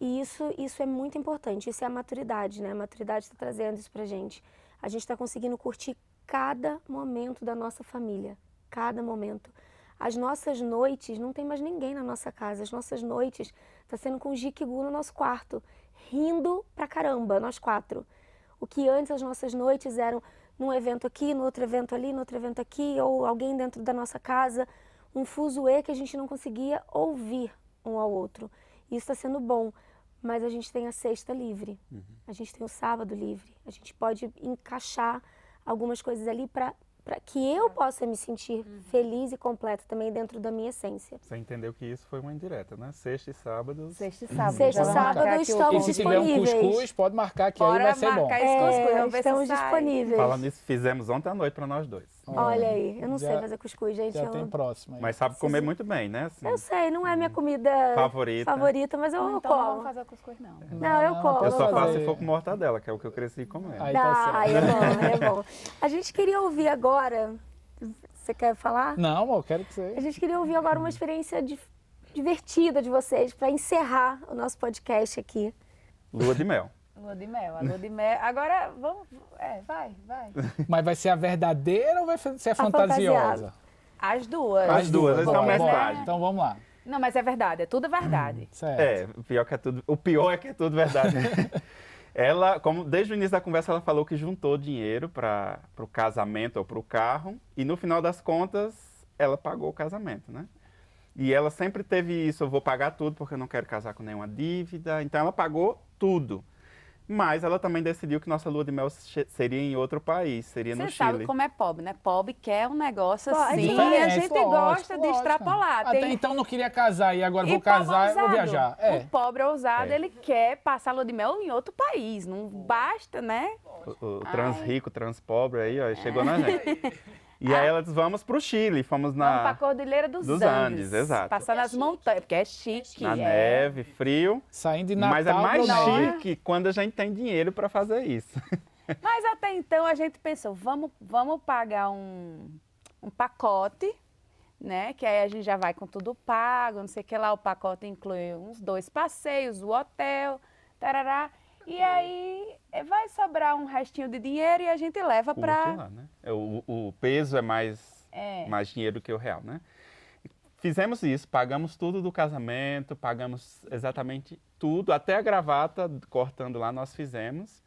E isso é muito importante, isso é a maturidade, né? A maturidade está trazendo isso pra gente. A gente está conseguindo curtir cada momento da nossa família, cada momento. As nossas noites, não tem mais ninguém na nossa casa, as nossas noites tá sendo com o Jikigu no nosso quarto, rindo pra caramba, nós 4. O que antes as nossas noites eram num evento aqui, no outro evento ali, no outro evento aqui, ou alguém dentro da nossa casa, um fuzuê que a gente não conseguia ouvir um ao outro. Isso está sendo bom, mas a gente tem a sexta livre, a gente tem o sábado livre, a gente pode encaixar algumas coisas ali para que eu possa me sentir feliz e completa também dentro da minha essência. Você entendeu que isso foi uma indireta, né? Sexta e sábado. Sexta e sábado. Sexta e Vamos sábado marcar aqui estamos E se tiver um disponíveis. cuscuz, pode marcar que aí Bora vai ser bom. marcar esse cuscuz, vamos ver se Estamos sai. disponíveis. Falando nisso, fizemos ontem à noite para nós dois. Olha aí, eu não Já- sei fazer cuscuz, gente. Já tem próximo aí. Mas sabe comer muito bem, né? Assim, Eu sei, não é minha comida Favorita. mas eu Então não vamos como. fazer o cuscuz, não. Não, eu como. eu só como. faço se for com mortadela, que é o que eu cresci comendo. Aí tá certo. Aí é bom, é bom. A gente queria ouvir agora, você quer falar? Não, amor, quero que A você... gente queria ouvir agora uma experiência divertida de vocês para encerrar o nosso podcast aqui. Lua de mel. Lua de mel, a lua de mel. Agora, vamos... vai. Mas vai ser a verdadeira ou vai ser a fantasiada. fantasiosa? As duas. As duas, eles Bora, são bora. mesclagem. Então vamos lá. Não, mas é verdade, é tudo verdade. Certo. O pior é que é tudo verdade. Ela, como desde o início da conversa, ela falou que juntou dinheiro para o casamento ou para o carro e no final das contas ela pagou o casamento, né? E ela sempre teve isso, eu vou pagar tudo porque eu não quero casar com nenhuma dívida. Então ela pagou tudo. Mas ela também decidiu que nossa lua de mel seria em outro país, seria no Você Chile. sabe como é pobre, né? Pobre quer um negócio Pô, é assim e diferente, a gente lógico, gosta de lógico. extrapolar. Até Tem- então não queria casar e agora E vou pobre casar e vou ousado. viajar. É. O pobre ousado, É. ele quer passar a lua de mel em outro país. Não basta, né? O trans rico, trans pobre aí, ó, chegou na gente. E aí ela disse, vamos pro Chile, fomos Vamos pra na Cordilheira dos dos Andes. Andes, exato. Passar nas montanhas, porque é chique. na é. neve, frio. Saindo de Natal Mas é mais pro México. chique quando a gente tem dinheiro para fazer isso. Mas até então a gente pensou, vamos pagar um pacote, né? Que aí a gente já vai com tudo pago, não sei o que lá. O pacote inclui uns 2 passeios, o hotel, tarará. E aí vai sobrar um restinho de dinheiro e a gente leva Curte pra... lá, né? O peso é mais dinheiro do que o real, né? Fizemos isso, pagamos tudo do casamento, pagamos exatamente tudo, até a gravata cortando lá nós fizemos.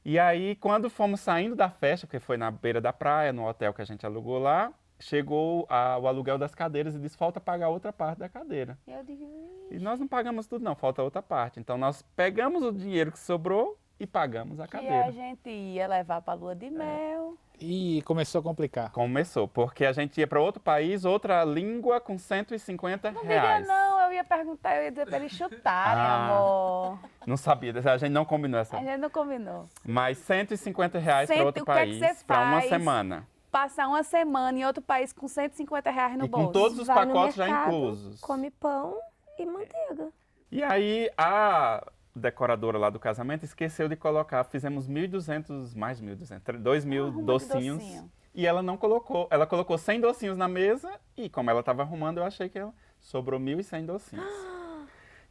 E aí, quando fomos saindo da festa, porque foi na beira da praia, no hotel que a gente alugou lá, chegou o aluguel das cadeiras e disse, falta pagar outra parte da cadeira. Eu digo, E nós não pagamos tudo não, falta outra parte. Então nós pegamos o dinheiro que sobrou e pagamos a que cadeira. a gente ia levar pra lua de mel. E começou a complicar. Começou, porque a gente ia para outro país, outra língua com 150 Não reais. diga não, eu ia perguntar, eu ia dizer pra eles chutarem, amor. Não sabia, a gente não combinou essa. A gente não combinou. Mas 150 reais para outro O que é que país, você para uma faz? semana. Passar uma semana em outro país com 150 reais no E bolso. com todos os Vai no pacotes já mercado, inclusos. Come pão e manteiga. E aí a decoradora lá do casamento esqueceu de colocar, fizemos 1.200, mais 1.200, 2.000 Arruma de docinhos. docinho. E ela não colocou, ela colocou 100 docinhos na mesa e como ela estava arrumando, eu achei que sobrou 1.100 docinhos.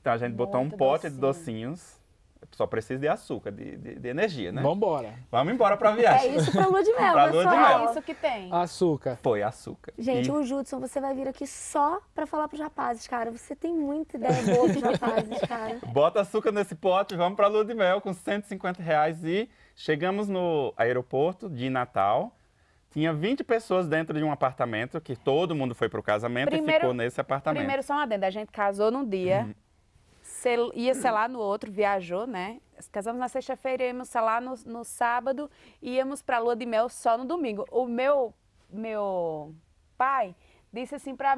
Então a gente botou um Muito pote de docinho. docinhos, só precisa de açúcar, de energia, né? Vambora. Vamos embora pra É viagem. isso pra lua de mel, Pra lua de pessoal. mel. É isso que tem. Açúcar. Foi açúcar. Gente, E o Judson, você vai vir aqui só pra falar pros rapazes, cara. Você tem muita ideia boa pros rapazes, cara. bota açúcar nesse pote, vamos pra lua de mel com 150 reais e chegamos no aeroporto de Natal. Tinha 20 pessoas dentro de um apartamento, que todo mundo foi pro casamento e ficou nesse apartamento. Primeiro, só uma adenda. A gente casou num dia, ia selar no outro, viajou, né? Casamos na sexta-feira, íamos selar no sábado e íamos pra lua de mel só no domingo. O meu pai disse assim pra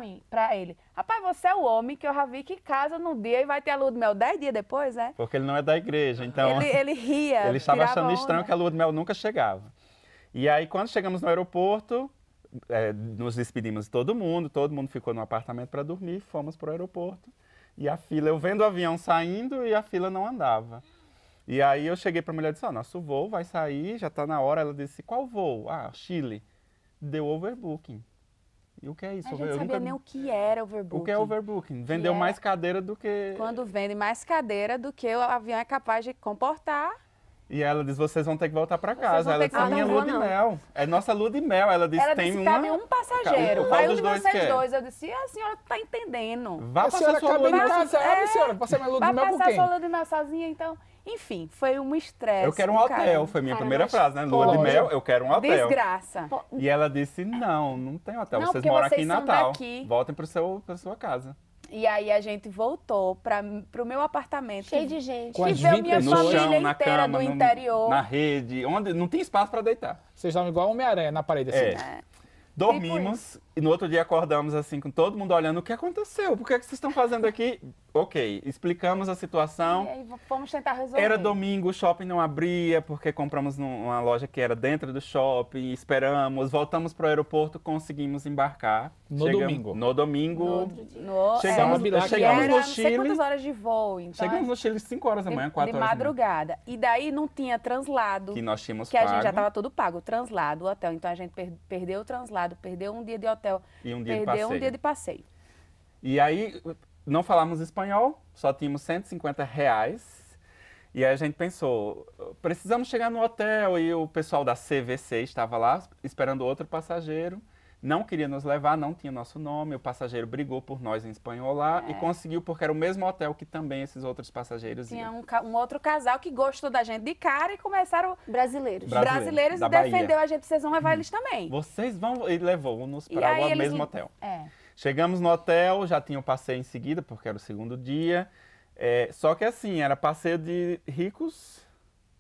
ele, rapaz, você é o homem que eu já vi que casa num dia e vai ter a lua de mel 10 dias depois, né? Porque ele não é da igreja, então Ele ria, ele estava tirava achando onda. estranho que a lua de mel nunca chegava. E aí, quando chegamos no aeroporto, nos despedimos de todo mundo ficou no apartamento para dormir, fomos para o aeroporto. E a fila, eu vendo o avião saindo e a fila não andava. E aí eu cheguei para a mulher e disse, nosso voo vai sair, já está na hora. Ela disse, qual voo? Ah, Chile. Deu overbooking. E o que é isso? A gente Eu não sabia nunca- nem o que era overbooking. O que é overbooking? Vendeu é- mais cadeira do que... Quando vende mais cadeira do que o avião é capaz de comportar. E ela diz, vocês vão ter que voltar para Vocês casa. vão Ela ter disse, que a minha voltar. lua de Não, não. mel. É nossa lua de mel. Ela disse, Ela tem disse, uma... cabe um passageiro. Qual Vai um dos de dois vocês quer? dois. Eu disse, a senhora tá entendendo. Vá A passar senhora sua acabou lua de de mel. casar, senhora. Passei minha lua de Vai mel com passar quem? sua lua de mel sozinha, então. Enfim, foi um estresse. Eu quero um do hotel, caramba. foi minha Cara, primeira mas frase, né? Lua de pode. mel, eu quero um hotel. Desgraça. E ela disse, não tem hotel, Não, vocês porque moram aqui vocês em são Natal. daqui. Voltem pra sua casa. E aí a gente voltou pro meu apartamento. Cheio de gente. Com Que as veio 20 minha No pessoas. família chão, na inteira cama, do interior. na rede, onde não tem espaço pra deitar. Vocês estavam igual Homem-Aranha na parede, assim. É. Dormimos e no outro dia acordamos assim, com todo mundo olhando, o que aconteceu? Por que vocês estão fazendo aqui? Ok, explicamos a situação. E aí fomos tentar resolver. Era domingo, o shopping não abria, porque compramos numa loja que era dentro do shopping, esperamos, voltamos para o aeroporto, conseguimos embarcar. No domingo. No domingo. Sabe lá que Chegamos era no não sei Chile. quantas horas de voo, então. Chegamos no Chile 5 horas da manhã, 4 de horas da manhã. madrugada. E daí não tinha translado. Que nós tínhamos Que a pago. gente já estava tudo pago, o translado, o hotel. Então a gente perdeu o translado, perdeu um dia de hotel, E um dia de perdeu um passeio. dia de passeio. E aí, não falávamos espanhol, só tínhamos 150 reais. E aí a gente pensou, precisamos chegar no hotel. E o pessoal da CVC estava lá esperando outro passageiro. Não queria nos levar, não tinha nosso nome. O passageiro brigou por nós em espanhol lá e conseguiu, porque era o mesmo hotel que também esses outros passageiros Tinha iam. um outro casal que gostou da gente de cara e começaram Brasileiros. brasileiros da e Bahia. defendeu a gente, vocês vão levar eles também. Vocês vão... E levou-nos E para aí o eles- mesmo hotel. É. Chegamos no hotel, já tinha o passeio em seguida, porque era o segundo dia. Só que assim, era passeio de ricos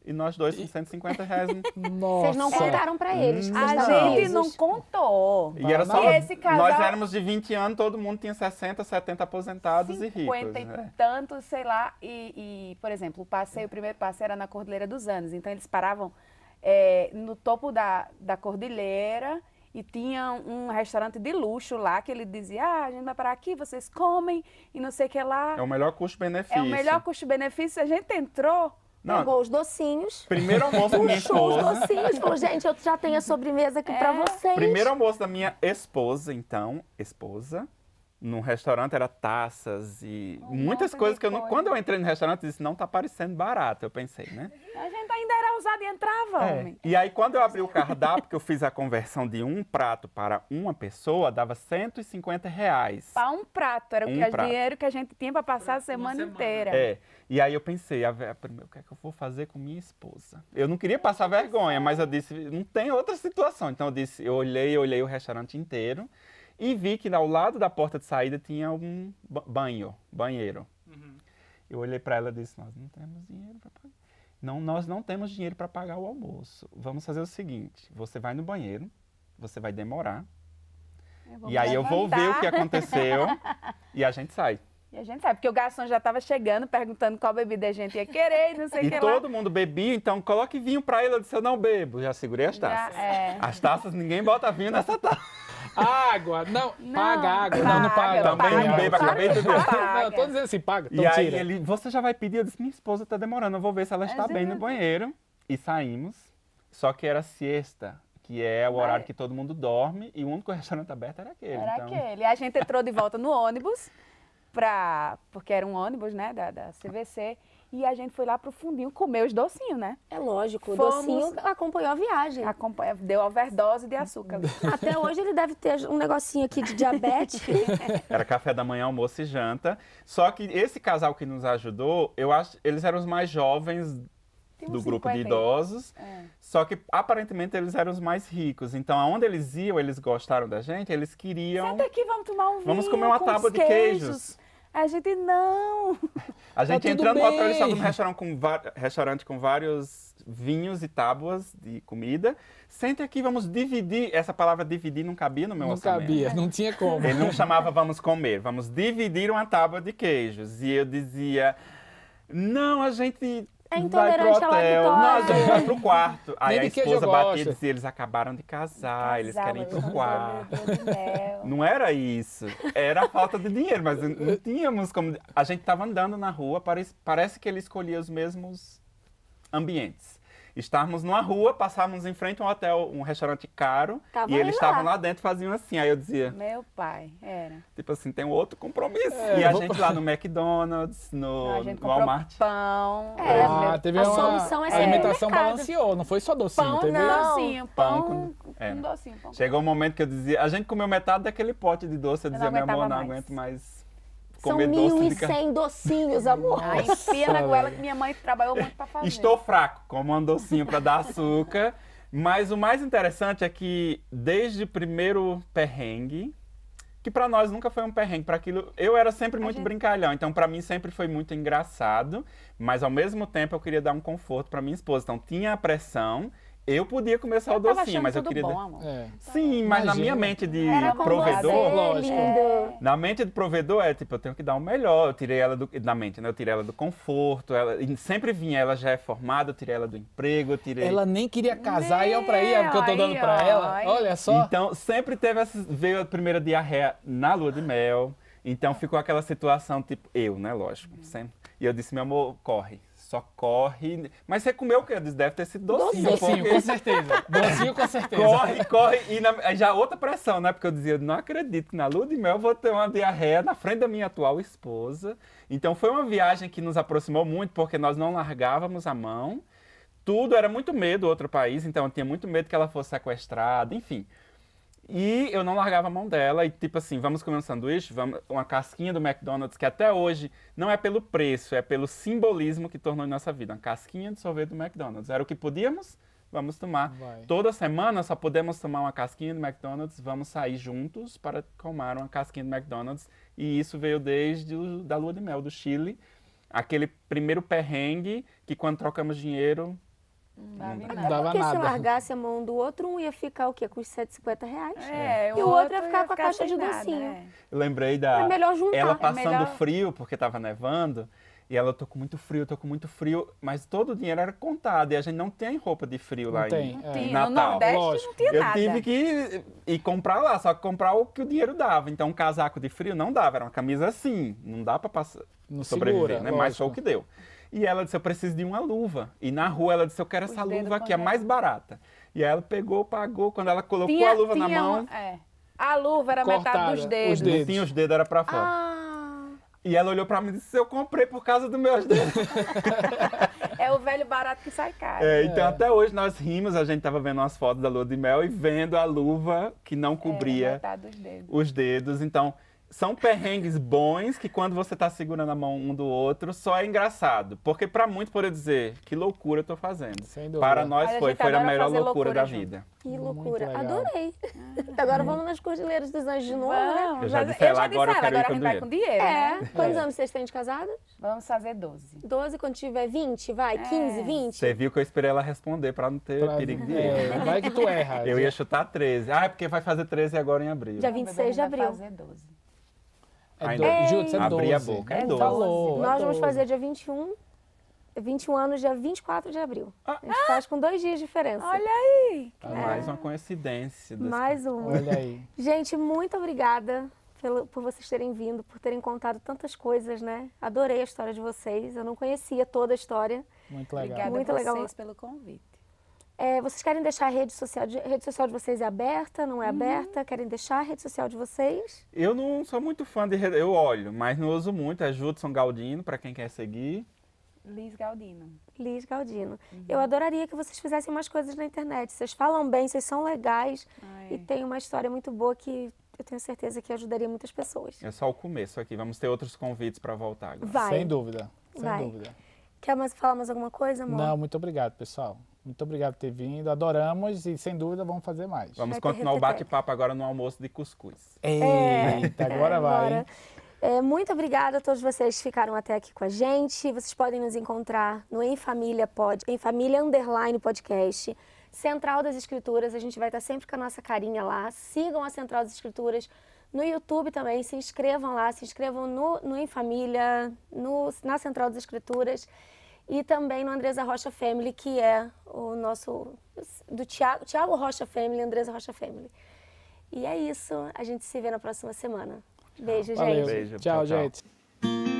e nós dois com 150 reais. Nossa. Vocês não contaram pra eles. que vocês A estavam gente não presos. contou. E era só... E esse casal- Nós éramos de 20 anos, todo mundo tinha 60, 70 aposentados e ricos. 50 e né? tantos, sei lá. E, por exemplo, o primeiro passeio era na Cordilheira dos Andes. Então, eles paravam no topo da cordilheira e tinha um restaurante de luxo lá que ele dizia, a gente vai parar aqui, vocês comem e não sei o que lá. É o melhor custo-benefício. É o melhor custo-benefício. A gente entrou. Não, Pegou os docinhos, primeiro almoço da minha puxou os esposa. docinhos, falou, gente, eu já tenho a sobremesa aqui pra vocês. Primeiro almoço da minha esposa, então, esposa. num restaurante, era taças e muitas coisas que eu não... Quando eu entrei no restaurante, eu disse, não tá parecendo barato, eu pensei, né? A gente ainda era ousado e entrava, homem. E aí, quando eu abri o cardápio, que eu fiz a conversão de um prato para uma pessoa, dava R$150. Para um prato, era o prato. dinheiro que a gente tinha para passar a semana inteira. E aí eu pensei, o que é que eu vou fazer com minha esposa? Eu não queria passar vergonha, mas eu disse, não tem outra situação. Então eu olhei o restaurante inteiro e vi que ao lado da porta de saída tinha um banheiro. Eu olhei para ela e disse, nós não temos dinheiro para pagar. Não, nós não temos dinheiro para pagar o almoço. Vamos fazer o seguinte, você vai no banheiro, você vai demorar, e aí eu vou ver o que aconteceu e a gente sai. E a gente sabe, porque o garçom já estava chegando, perguntando qual bebida a gente ia querer, não sei o que lá. E todo mundo bebia, então coloque vinho para ele. Eu disse, eu não bebo. Já segurei as taças. As taças, ninguém bota vinho nessa taça. Água, não, paga água. Não paga. Também não bebo, acabei de beber. Não, eu tô dizendo assim, paga, então e aí tira. ele, você já vai pedir? Eu disse, minha esposa tá demorando, eu vou ver se ela está bem no banheiro. E saímos, só que era siesta, que é o horário que todo mundo dorme, e o único restaurante aberto era aquele. Era aquele. E a gente entrou de volta no ônibus, porque era um ônibus, né, da CVC, e a gente foi lá pro fundinho comer os docinhos, né? É lógico, o docinho acompanhou a viagem. Deu overdose de açúcar. Até hoje ele deve ter um negocinho aqui de diabetes. Era café da manhã, almoço e janta. Só que esse casal que nos ajudou, eu acho, eles eram os mais jovens do grupo de idosos, só que aparentemente eles eram os mais ricos. Então, aonde eles iam, eles gostaram da gente, eles queriam... Senta aqui, vamos tomar um vinho. Vamos comer uma tábua de queijos. A gente não. A gente entrando no hotel, eles estavam num restaurante com vários vinhos e tábuas de comida. Senta aqui, vamos dividir. Essa palavra dividir não cabia no meu orçamento. Não cabia, não tinha como. Ele não chamava vamos comer, vamos dividir uma tábua de queijos. E eu dizia, não, a gente... vai pro hotel, não, a gente vai pro quarto. Aí a esposa batia e dizia, eles acabaram de casar, eles querem ir pro quarto. Não era isso, era a falta de dinheiro, mas não tínhamos como... A gente tava andando na rua, parece que ele escolhia os mesmos ambientes. Estávamos numa rua, passávamos em frente a um hotel, um restaurante caro, e eles estavam lá dentro, faziam assim. Aí eu dizia... Meu pai, era. Tipo assim, tem outro compromisso. E a gente lá no McDonald's, no Walmart. Pão. Teve a solução é a alimentação balanceou, não foi só docinho, pão, teve docinho, pão, um docinho. Pão. Chegou um momento que eu dizia, a gente comeu metade daquele pote de doce, eu dizia, meu amor, não aguento mais comer doce. São 1.100 docinhos, amor. Aí enfia na goela que minha mãe trabalhou muito pra fazer. Estou fraco, como um docinho para dar açúcar. Mas o mais interessante é que desde o primeiro perrengue, que para nós nunca foi um perrengue, para aquilo eu era sempre muito brincalhão, então para mim sempre foi muito engraçado, mas ao mesmo tempo eu queria dar um conforto para minha esposa, então tinha a pressão. Eu podia começar o docinho, mas eu queria... Sim, mas na minha mente de provedor, na mente do provedor tipo, eu tenho que dar o melhor. Eu tirei ela na mente, né? Eu tirei ela do conforto, e sempre vinha, ela já é formada, eu tirei ela do emprego, eu tirei... Ela nem queria casar, e olha pra aí, o que eu tô dando pra ela, olha só. Então, sempre teve veio a primeira diarreia na lua de mel, então ficou aquela situação, tipo, né, lógico, sempre. E eu disse, meu amor, corre. Só corre. Mas você comeu o quê? Eu disse, deve ter sido docinho. Docinho, com certeza. Docinho, com certeza. Corre. E já outra pressão, né? Porque eu dizia, não acredito que na lua de mel eu vou ter uma diarreia na frente da minha atual esposa. Então foi uma viagem que nos aproximou muito, porque nós não largávamos a mão. Tudo era muito medo do outro país, então eu tinha muito medo que ela fosse sequestrada, enfim. E eu não largava a mão dela e tipo assim, vamos comer um sanduíche, uma casquinha do McDonald's, que até hoje não é pelo preço, é pelo simbolismo que tornou em nossa vida. Uma casquinha de sorvete do McDonald's. Era o que podíamos, vamos tomar. Toda semana só podemos tomar uma casquinha do McDonald's, vamos sair juntos para tomar uma casquinha do McDonald's. E isso veio desde da lua de mel do Chile. Aquele primeiro perrengue que quando trocamos dinheiro... Não dava nada. Se largasse a mão do outro, um ia ficar o quê? Com os R$150? E o outro ia ficar com a caixa de docinho. Eu lembrei É melhor juntar. Ela passando frio, porque estava nevando, e ela, eu tô com muito frio, mas todo o dinheiro era contado, e a gente não tem roupa de frio lá em Natal. No Nordeste não tinha nada. Eu tive que ir comprar lá, só que comprar o que o dinheiro dava. Então, um casaco de frio não dava, era uma camisa assim, não dá para sobreviver, né? Mas foi o que deu. E ela disse, eu preciso de uma luva. E na rua ela disse, eu quero essa luva aqui, a mais barata. E aí ela pegou, pagou. Quando ela colocou a luva na mão... A luva era Cortada, metade dos dedos. os dedos. Tinha os dedos, era pra fora. Ah, E ela olhou pra mim e disse, eu comprei por causa dos meus dedos. É o velho barato que sai caro. Então até hoje nós rimos, a gente tava vendo umas fotos da lua de mel e vendo a luva que não cobria Metade dos dedos. os dedos. Então, são perrengues bons que quando você tá segurando a mão um do outro, só é engraçado. Porque pra muitos poder dizer, que loucura eu tô fazendo. Sem dúvida. Para nós Mas a foi gente a adora melhor fazer loucura da loucura vida. que loucura. legal. Adorei. Agora vamos nas Cordilheiras dos Anjos de novo, né? Vamos, Eu já mas disse ela, agora eu ela, quero ir agora a com gente vai com dinheiro. dinheiro, É. né? Quantos anos vocês têm de casados? Vamos fazer 12. 12, quando tiver 20, vai? 15, 20? Você viu que eu esperei ela responder pra não ter perigo de erro. Vai que tu erra. Eu ia chutar 13. Ah, é porque vai fazer 13 agora em abril. Dia Não, 26 de bebê, vai abril. fazer 12. Júlio, você é 12. Abri a boca, é 12. Falou, é Nós vamos 12. fazer dia 21 anos, dia 24 de abril. A gente faz com 2 dias de diferença. Olha aí! Mais uma coincidência. desse- Mais uma. Olha aí. Gente, muito obrigada por vocês terem vindo, por terem contado tantas coisas, né? Adorei a história de vocês. Eu não conhecia toda a história. Muito legal. Obrigada Muito a legal. vocês pelo convite. Vocês querem deixar a rede social de vocês é aberta, não é aberta? Querem deixar a rede social de vocês? Eu não sou muito fã de rede, eu olho, mas não uso muito. É Judson Galdino, pra quem quer seguir. Liz Galdino. Liz Galdino. Eu adoraria que vocês fizessem mais coisas na internet. Vocês falam bem, vocês são legais e tem uma história muito boa que eu tenho certeza que ajudaria muitas pessoas. É só o começo aqui. Vamos ter outros convites pra voltar agora. Vai. Sem dúvida. Sem Vai. dúvida. Quer falar mais alguma coisa, amor? Não, muito obrigado, pessoal. Muito obrigado por ter vindo. Adoramos e, sem dúvida, vamos fazer mais. Vamos Vai ter continuar o repeteco. bate-papo agora no almoço de cuscuz. Eita, agora vai. hein? Muito obrigada a todos vocês que ficaram até aqui com a gente. Vocês podem nos encontrar no Em Família Podcast, Central das Escrituras. A gente vai estar sempre com a nossa carinha lá. Sigam a Central das Escrituras no YouTube também. Se inscrevam lá, se inscrevam no Em Família, na Central das Escrituras. E também no Andresa Rocha Family, que é o nosso, do Thiago Rocha Family, Andresa Rocha Family. E é isso, a gente se vê na próxima semana. Beijo, Valeu. gente. Beijo, Tchau, tchau, tchau. gente.